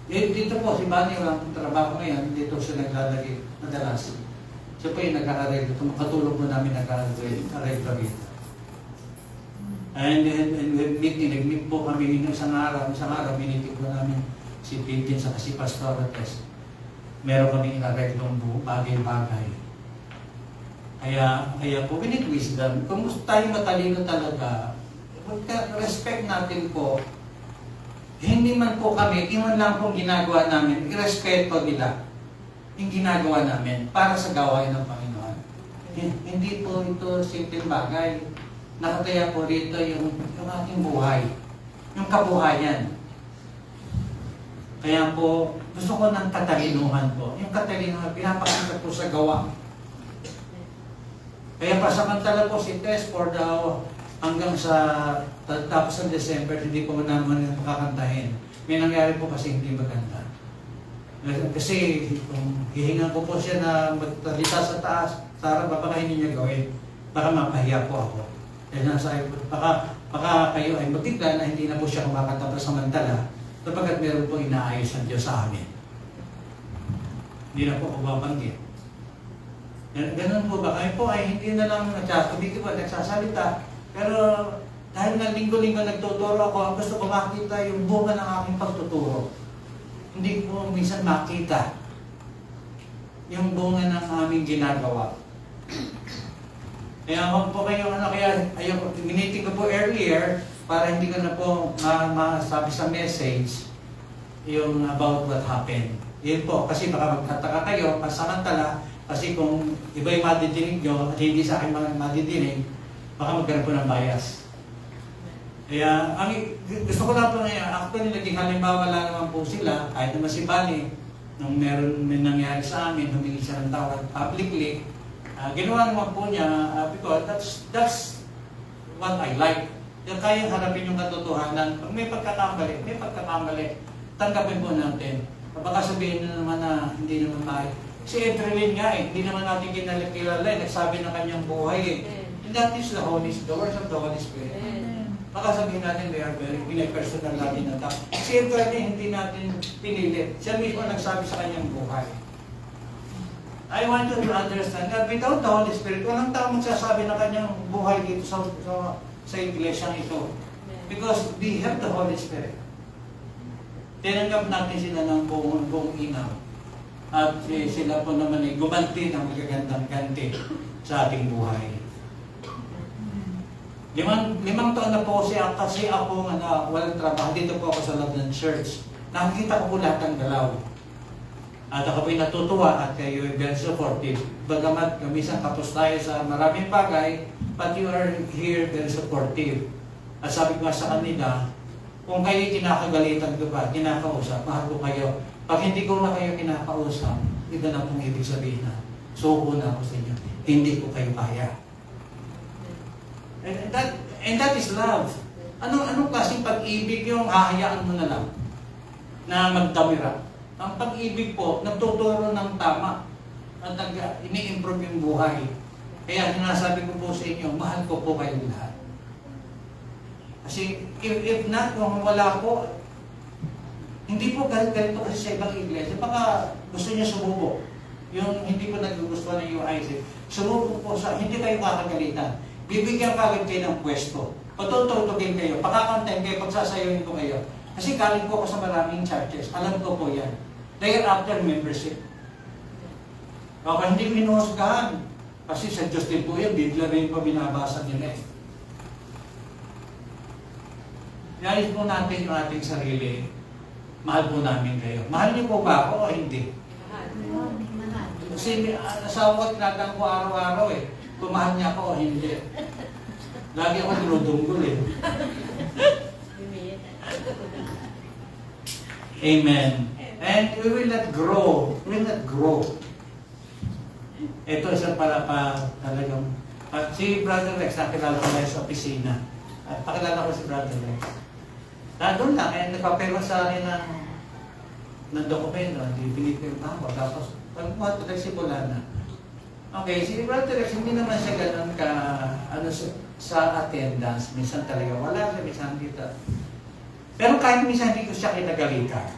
Dito po, si Bunny walang trabaho ngayon, dito siya naglalagay madalas. Siya po yung nag-aareglo. Katulong po namin nag-aareglo rito. And nag-meet po kami ng isang araw, minitig po namin si Pitin sa si Pastor Rotes. Meron kami inareglong bagay-bagay. Kaya po, we need wisdom. Kung gusto tayo matalino talaga, respect natin po. Hindi man po kami, iman lang pong ginagawa namin, irespeto nila yung ginagawa namin para sa gawain ng Panginoon. Hindi po ito simpleng bagay. Nakataya po rito yung ating buhay, yung kabuhayan. Kaya po, gusto ko ng katalinuhan po. Yung katalinuhan, pinapakita po sa gawa. Kaya pasamantala po si Tess for daw hanggang sa tapos ng December, hindi po naman makakantahin. May nangyari po kasi hindi maganda. Kasi kung hihingan ko po siya na magtalita sa taas, Sarah, baka hindi niya gawin. Baka mapahiya po ako. Dahil nasa, baka kayo ay magtigla na hindi na po siya kumakanta samantala sapagkat meron po inaayos ng Diyos sa amin. Hindi na po ako babanggit. Ganun po ba? Kayo po ay hindi na lang nagsasalita. Pero dahil na linggo-linggo nagtuturo ako, ang gusto ko makita yung bunga ng aking pagtuturo. Hindi ko minsan makita yung bunga ng aming ginagawa. Kaya huwag po kayo, miniting ko po earlier para hindi ko na po masabi sa message yung about what happened. Yun po, kasi baka magtataka kayo, pasamantala, kasi kung iba yung madidinig nyo at hindi sa akin madidinig, baka magkaroon po ng bias. Kaya, gusto ko lang po ngayon, actually naging halimbawa lang naman po sila, kahit naman si Bani, nung may nangyari sa amin, humingi siya ng tawad publicly, ginawa naman po niya, because that's what I like. Kaya harapin yung katotohanan. Pag may pagkakamali, tanggapin po natin. Baka sabihin na naman na hindi naman tayo. Si Edrelyn nga hindi naman natin kilala, nagsabi ng kanyang buhay And that is the words of the Holy Spirit. Baka sabihin natin, they are very personal natin na tao. Si Edrelyn hindi natin pinilit. Siya mismo nagsabi sa kanyang buhay. I want you to understand that without the Holy Spirit, walang tao magsasabi ng kanyang buhay dito sa iglesia ito. Because we have the Holy Spirit. Tinanggap natin sila ng buong inaw. At sila po naman ay gumanti ng magagandang ganti sa ating buhay. Limang taon na po kasi ako walang trabaho. Dito po ako sa London Church. Nakikita ko po lahat ng galaw. At ako po'y natutuwa at kayo ay very supportive. Bagamat minsan tapos tayo sa maraming bagay, but you are here very supportive. At sabi ko sa kanila, kung kayo kinakagalitan ko pa, kinakausap, mahal ko kayo. Pag hindi ko na kayo kinakausap, ito na pong ibig sabihin na, suko na ako sa inyo. Hindi ko kayo kaya. And that is love. Anong klaseng pag-ibig yung hahayaan mo na lang na magdamira? Ang pag-ibig po, nagtuturo ng tama at ini-improve yung buhay. Kaya sinasabi ko po sa inyo, mahal ko po kayong lahat. Kasi if not, kung wala po, hindi po ganito kasi sa ibang iglesia. Baka gusto niya sumubok. Yung hindi po nagugustuhan ng UIC, sumubok po sa, hindi kayo kakagalitan. Bibigyan kagad kayo ng pwesto. Patututugin kayo, pakakantayin kayo, pagsasayahin ko kayo. Kasi galing po ako sa maraming churches. Alam ko po yan. They are after membership. Kaya hindi minuhusgahan. Kasi sa Diyos din po yan, Biblia rin po binabasa nila eh. Nais po natin yung ating sarili. Mahal po namin kayo. Mahal niyo po ba ako o hindi? Kasi asawa ko tinatanong ko araw-araw eh. Kung mahal niya ako o hindi. Lagi ako dinudunggol eh. Amen. And we will not grow. We will not grow. Ito isa para talagang... si Brother Rex, nakilala ko na sa opisina. Pakilala ko si Brother Rex. Doon lang, nagpapero sa akin ng dokumento. Hindi pinipirma ako. Tapos, pag si Bolana. Okay, si Brother Rex, hindi naman siya ganun sa attendance. Minsan talaga wala siya, minsan dito. Pero kahit minsan hindi ko siya kinagalitan.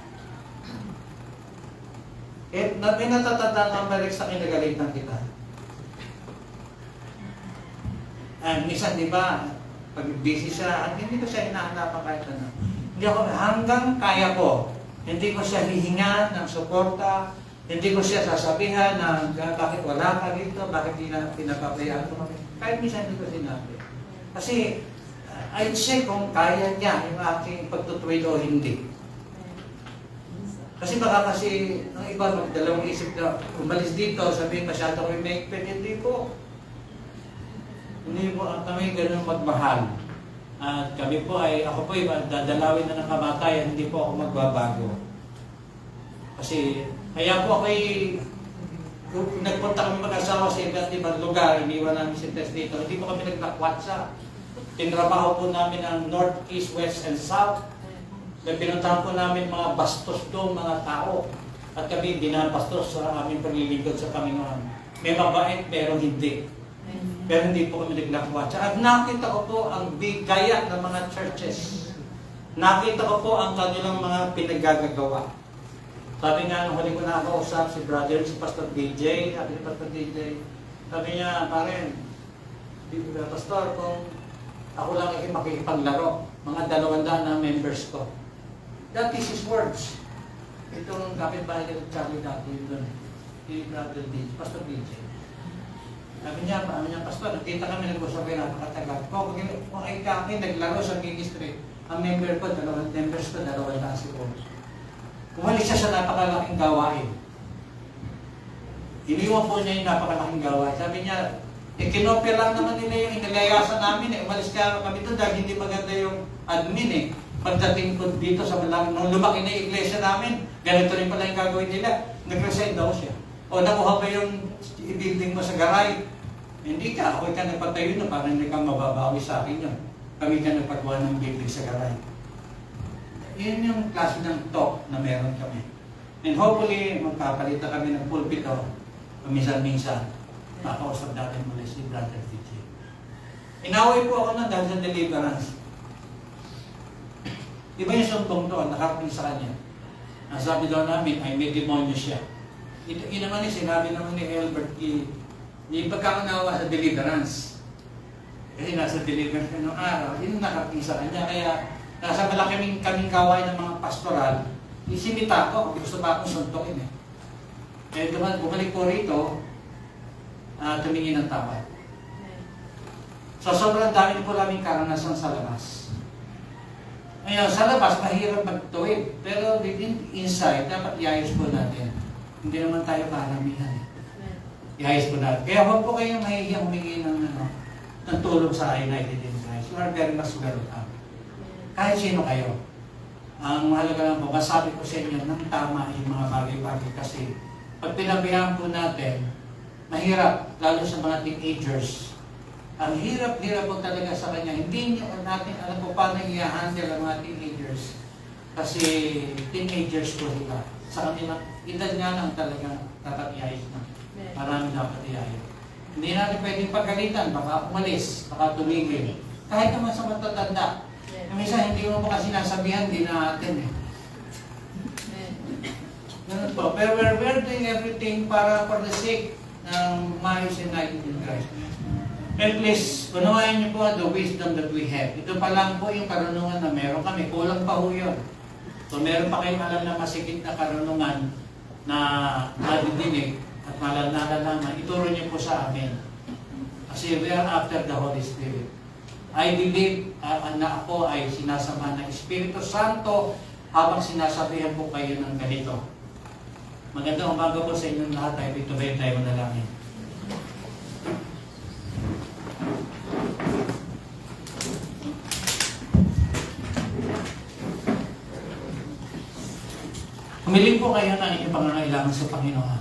May natatanda ng Rex sa kinagalitan kita. Minsan, di ba, pag busy siya, hindi ko siya hinahanapan kahit ano. Hindi ako, hanggang kaya ko, hindi ko siya hihingan ng suporta, hindi ko siya sasabihan na bakit wala ka dito, bakit di na pinapabayaan ko kami. Kahit minsan hindi ko sinabi. Kasi, I'd say kung kaya niya yung aking pagtutuwid o hindi. Kasi baka kasi, ang iba magdalawang isip na umalis dito, sabihin masyado ko yung make hindi po. Hindi po kami ganun magmahal. At kami po ay, ako po ay dadalawin na ng kamatayan, hindi po ako magbabago. Kasi, kaya po ako ay, nagpunta kami mag-asawa sa iba't ibang lugar, iniwan namin si Tess dito, hindi po kami naglakwatsa. Tinrabaho po namin ang North, East, West, and South. Pinuntahan po namin mga bastos doon, mga tao. At kami binabastos sa aming paglilingkod sa Panginoon. May mabait, pero hindi. Pero hindi po kami naglakwatsa. At nakita ko po ang bigaya ng mga churches. Nakita ko po ang kanilang mga pinaggagawa. Sabi nga, nung huli ko nakausap si brother, si Pastor DJ, sabi ni Pastor DJ, sabi niya, pare, Pastor, kung ako lang ay makikipaglaro, mga 200 na members ko. That is his words. Itong kapitbahay ni Charlie dati doon, si brother DJ, Pastor DJ. Sabi niya, Pastor, nakita kami nag-usap kayo napakatagal. Kung ay kami naglaro sa ministry, ang member ko, 2 members ko, 200 si Paul. Umalis siya sa napakalaking gawain. Iniwan po niya yung napakalaking gawain. Sabi niya, kinopya lang naman nila yung inalayasan namin eh. Umalis kaya kami doon dahil hindi maganda yung admin eh. Pagdating ko dito sa malang, nung lumaki na yung iglesia namin, ganito rin pala yung gagawin nila. Nag-resign daw siya. O nakuha ba yung i-building mo sa garay? Hindi ka, ako ka nagpatayo na parang hindi ka mababawi sa akin yun. Kami ka nagpagawa ng building sa garay. Yun yung klase ng talk na meron kami. And hopefully, magpapalita kami ng pulpit o minsan-minsan, makausap natin muli si Brother DJ. Inaway po ako na dahil sa deliverance. Iba yung sumpong doon, nakarating sa kanya. Ang sabi daw namin ay may demonyo siya. Ito naman sinabi naman ni Albert yung pagkakanawa sa deliverance. Kasi nasa deliverance noong araw, yun nakarating sa kanya. Kaya nasa malaking kaming kawain ng mga pastoral, isinita ko, gusto pa akong suntokin eh. Kaya bumalik po rito, tumingin ng tawad. So sobrang dami po namin karanasan sa labas. Ngayon, sa labas, mahirap magtuwid. Pero within inside, dapat iayos po natin. Hindi naman tayo karamihan eh. Iayos po natin. Kaya huwag po kayong mahihiyang humingi ng tulong sa United in Christ. You are very much welcome. Kahit sino kayo. Ang mahalaga lang po, masabi ko sa inyo ng tama yung mga bagay-bagay kasi pag pinabayaan po natin, mahirap, lalo sa mga teenagers. Ang hirap-hirap po talaga sa kanya. Hindi nyo natin alam po paano i-handle ang mga teenagers. Kasi teenagers po sila. Sa kanilang edad nga lang talaga dapat i-ayos na. Marami dapat i-ayos. Hindi natin pwedeng pagalitan, baka umalis, baka tumigil. Kahit naman sa matatanda. Minsan hindi mo kasi nasabihan, hindi natin eh. Ganun po. Pero we're doing everything para for the sake ng Mayos United in Christ. And please, unawain niyo po the wisdom that we have. Ito pa lang po yung karunungan na meron kami. Kulang pa po yun. So meron pa kayong alam na masigit na karunungan na madidinig at malalalaman. Ituro niyo po sa amin. Kasi we are after the Holy Spirit. I believe na ako ay sinasama ng Espiritu Santo habang sinasabihan po kayo ng ganito. Magandang umaga po sa inyong lahat. Ay bitubay tayo manalangin. Humiling po kayo ng inyong pangangailangan sa Panginoon.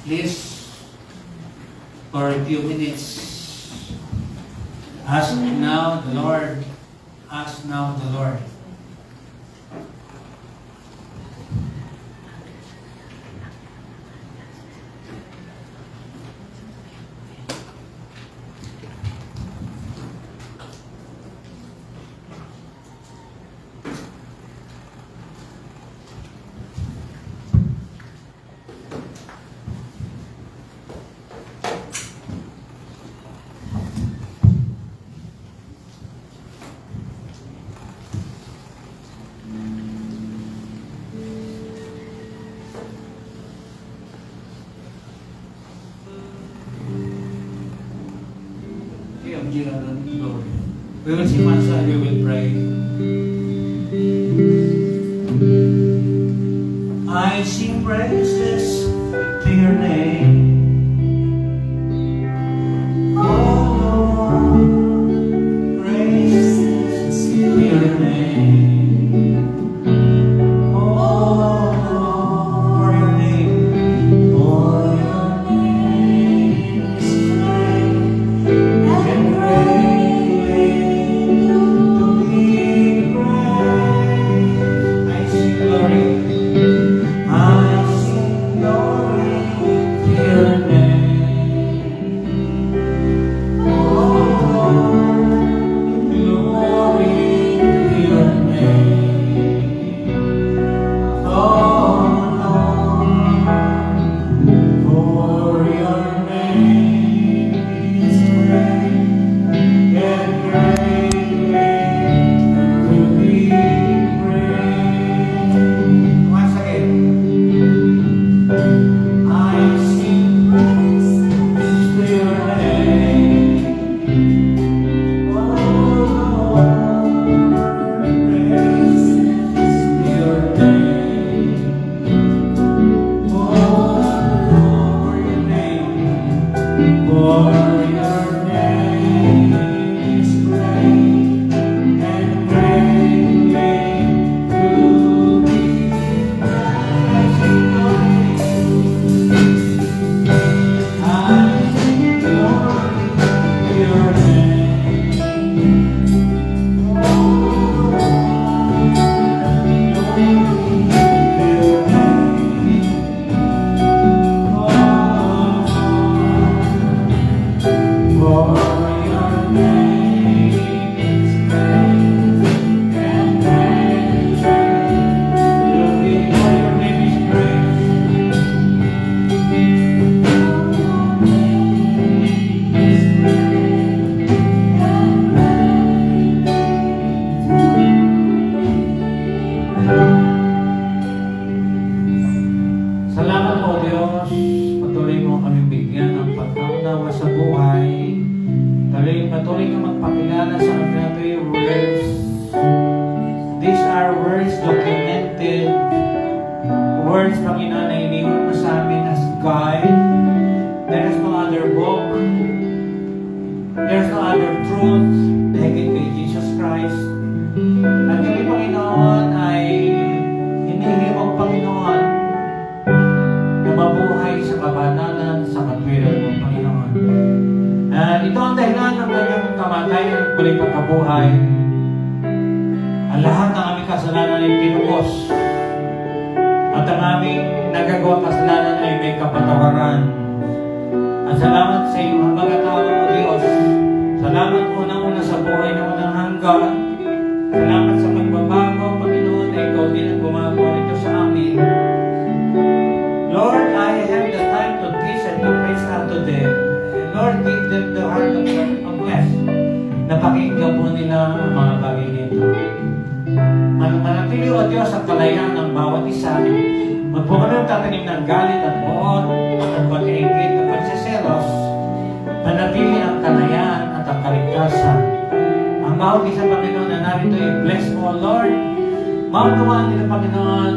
Please, for a few minutes, ask now the Lord. Ask now the Lord. of the honor and glory. We will sing one song, we will pray. I sing praises to your name. Oh Lord, praises to your name. Oh Lord, for your name. For your name is great and greatly to be praised. I sing glory. I sing glory to your name. Oh Lord, glory to your name. Oh Lord, for your name is great and greatly to be praised. Once again. I sing praises to your name. Oh Lord, praises to your name. Oh Lord, for your name. For your name is great and greatly to be praised. I sing glory. I sing glory to your name. Oh Lord, glory to your name. Oh Lord, for your name is great and greatly to be praised. For your name is great. Salamat po Diyos, patuloy mo kami bigyan ng pagkaunawa sa buhay. Patuloy ka magpakilala sa amin natin yung words. These are words documented. Words, Panginoon, na iniwan mo sa amin as guide. There is no other book. There is no other truth. Higit kay Jesus Christ. At kami, Panginoon, ay hinihimok, Panginoon, na mabuhay sa kabanalan, sa katwiran mo, Panginoon. At ito ang dahilan ng kanyang kamatayan at muling pagkabuhay. Ang lahat ng aming kasalanan ay tinubos. At ang aming nagagawa kasalanan ay may kapatawaran. At salamat sa iyo, ang mga tao mo, Diyos. Salamat unang-una sa buhay na walang hanggan. Salamat sa pagbabago, Panginoon, na ikaw din ang gumagawa nito sa amin. Lord, I have the time to teach and to preach unto them. And Lord, give them the heart of flesh. Napakinggan po nila ang mga bagay nito. Manatili, O Diyos, ang kalayaan ng bawat isa. Huwag po kami tatanim ng galit at buot at pag-iingit at pagsiselos. Manatili ang kalayaan at ang kaligtasan. Ang bawat isa, Panginoon, na narito ay bless mo, Lord. Maunawaan nila, Panginoon,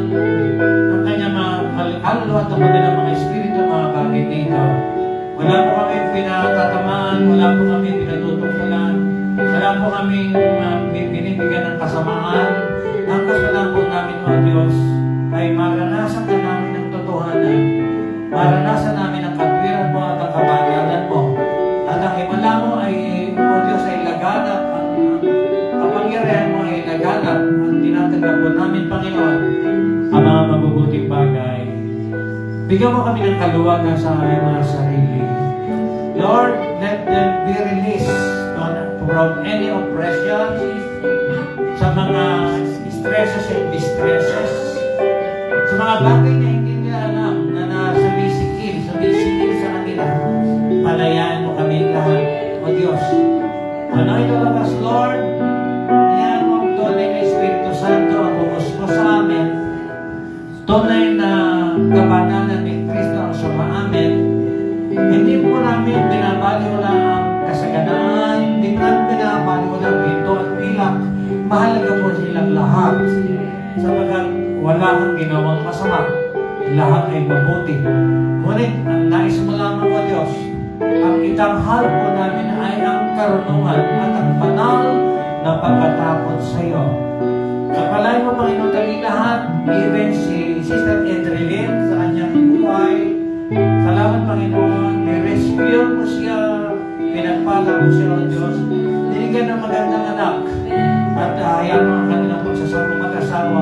ang kanyang mga kaluluwa at ang kanilang mga espiritu, mga bagay dito. Wala po kami pinatatamaan, wala po kami pinatutukulan, wala po kami binibigyan ng kasamaan. Ang gusto lang po namin, O Diyos, ay maranasan ka namin ng totohanan. Maranasan namin ang katwiran mo at ang kabanalan mo. At ang himala mo ay, O Diyos, ay laganap. Ang kapangyarihan mo ay laganap. At tinatanggap po namin, Panginoon, ang mga mabubuting bagay. Bigyan mo kami ng kaluwagan sa aming mga sarili. Lord, let them be released from any oppression, sa mga stresses and distresses, sa mga bagay na hindi nila alam na sumisikil sa kanila. Palayaan mo kami lahat, O Diyos. Anoint all of us, Lord. Ayan mo ang tunay na Espiritu Santo ang bumusko sa amin. Tunay na kabanalan ni Kristo ang sumaamin. Hindi po namin binabaliw lang ang kasaganaan, hindi pa natin pinapali mo ng ito at pilak. Mahalaga po silang lahat. Sapagkat wala kang ginawang masama. Lahat ay mabuti. Ngunit, ang nais mo lamang o Diyos, ang itanghal po namin ay ang karunungan at ang banal na pagkatakot sa iyo. Kapalay mo, Panginoon, kami lahat, even si Sister Edrelyn sa kanyang buhay. Salamat, Panginoon, ni-rescue mo siya, pinagpala mo siya, O Diyos. Dinigyan ng magandang anak at hayaan mo ang kanilang pagsasama mag-asawa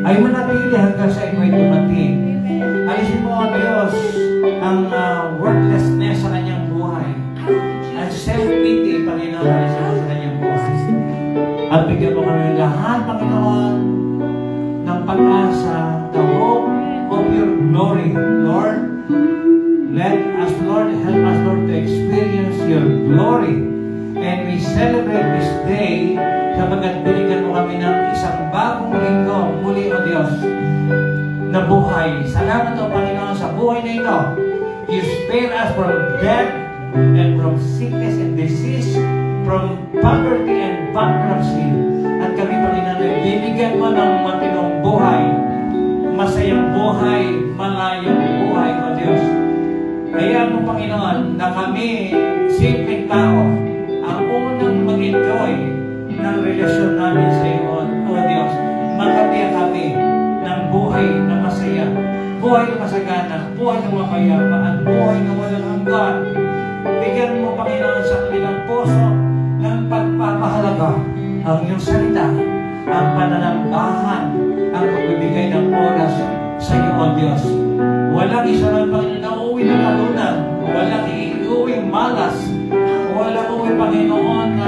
ay manatili hanggang sa ito'y dumating. Alisin mo, O Diyos, ang worthlessness sa kanyang buhay. At self-pity, Panginoon, alisin mo sa kanyang buhay. At bigyan mo kami lahat, Panginoon, ng pag-asa, the hope of your glory. Lord, let us, Lord, help us, Lord, to experience your glory. And we celebrate this day sapagkat binigyan mo kami ng isang bagong linggo muli, O Diyos, na buhay. Salamat, O Panginoon, sa buhay na ito. You spare us from death and from sickness and disease, from poverty and bankruptcy. At kami, Panginoon, binigyan mo ng matinong buhay, masayang buhay, malayang buhay, O Diyos. Hayaan mo, Panginoon, na kami, simpleng tao, ang unang mag-enjoy ng relasyon namin sa iyo, O Diyos. Magkatiya kami ng buhay na masaya, buhay na masagana, buhay na mapayapa, at buhay na walang hanggan. Bigyan mo, Panginoon, sa kanilang puso ng pagpapahalaga ang iyong salita, ang pananambahan, ang pagbibigay ng oras sa iyo, O Diyos. Walang isa lang, Panginoon, na uuwi ng kalunan, walang iuwing malas, walang uuwi, Panginoon, na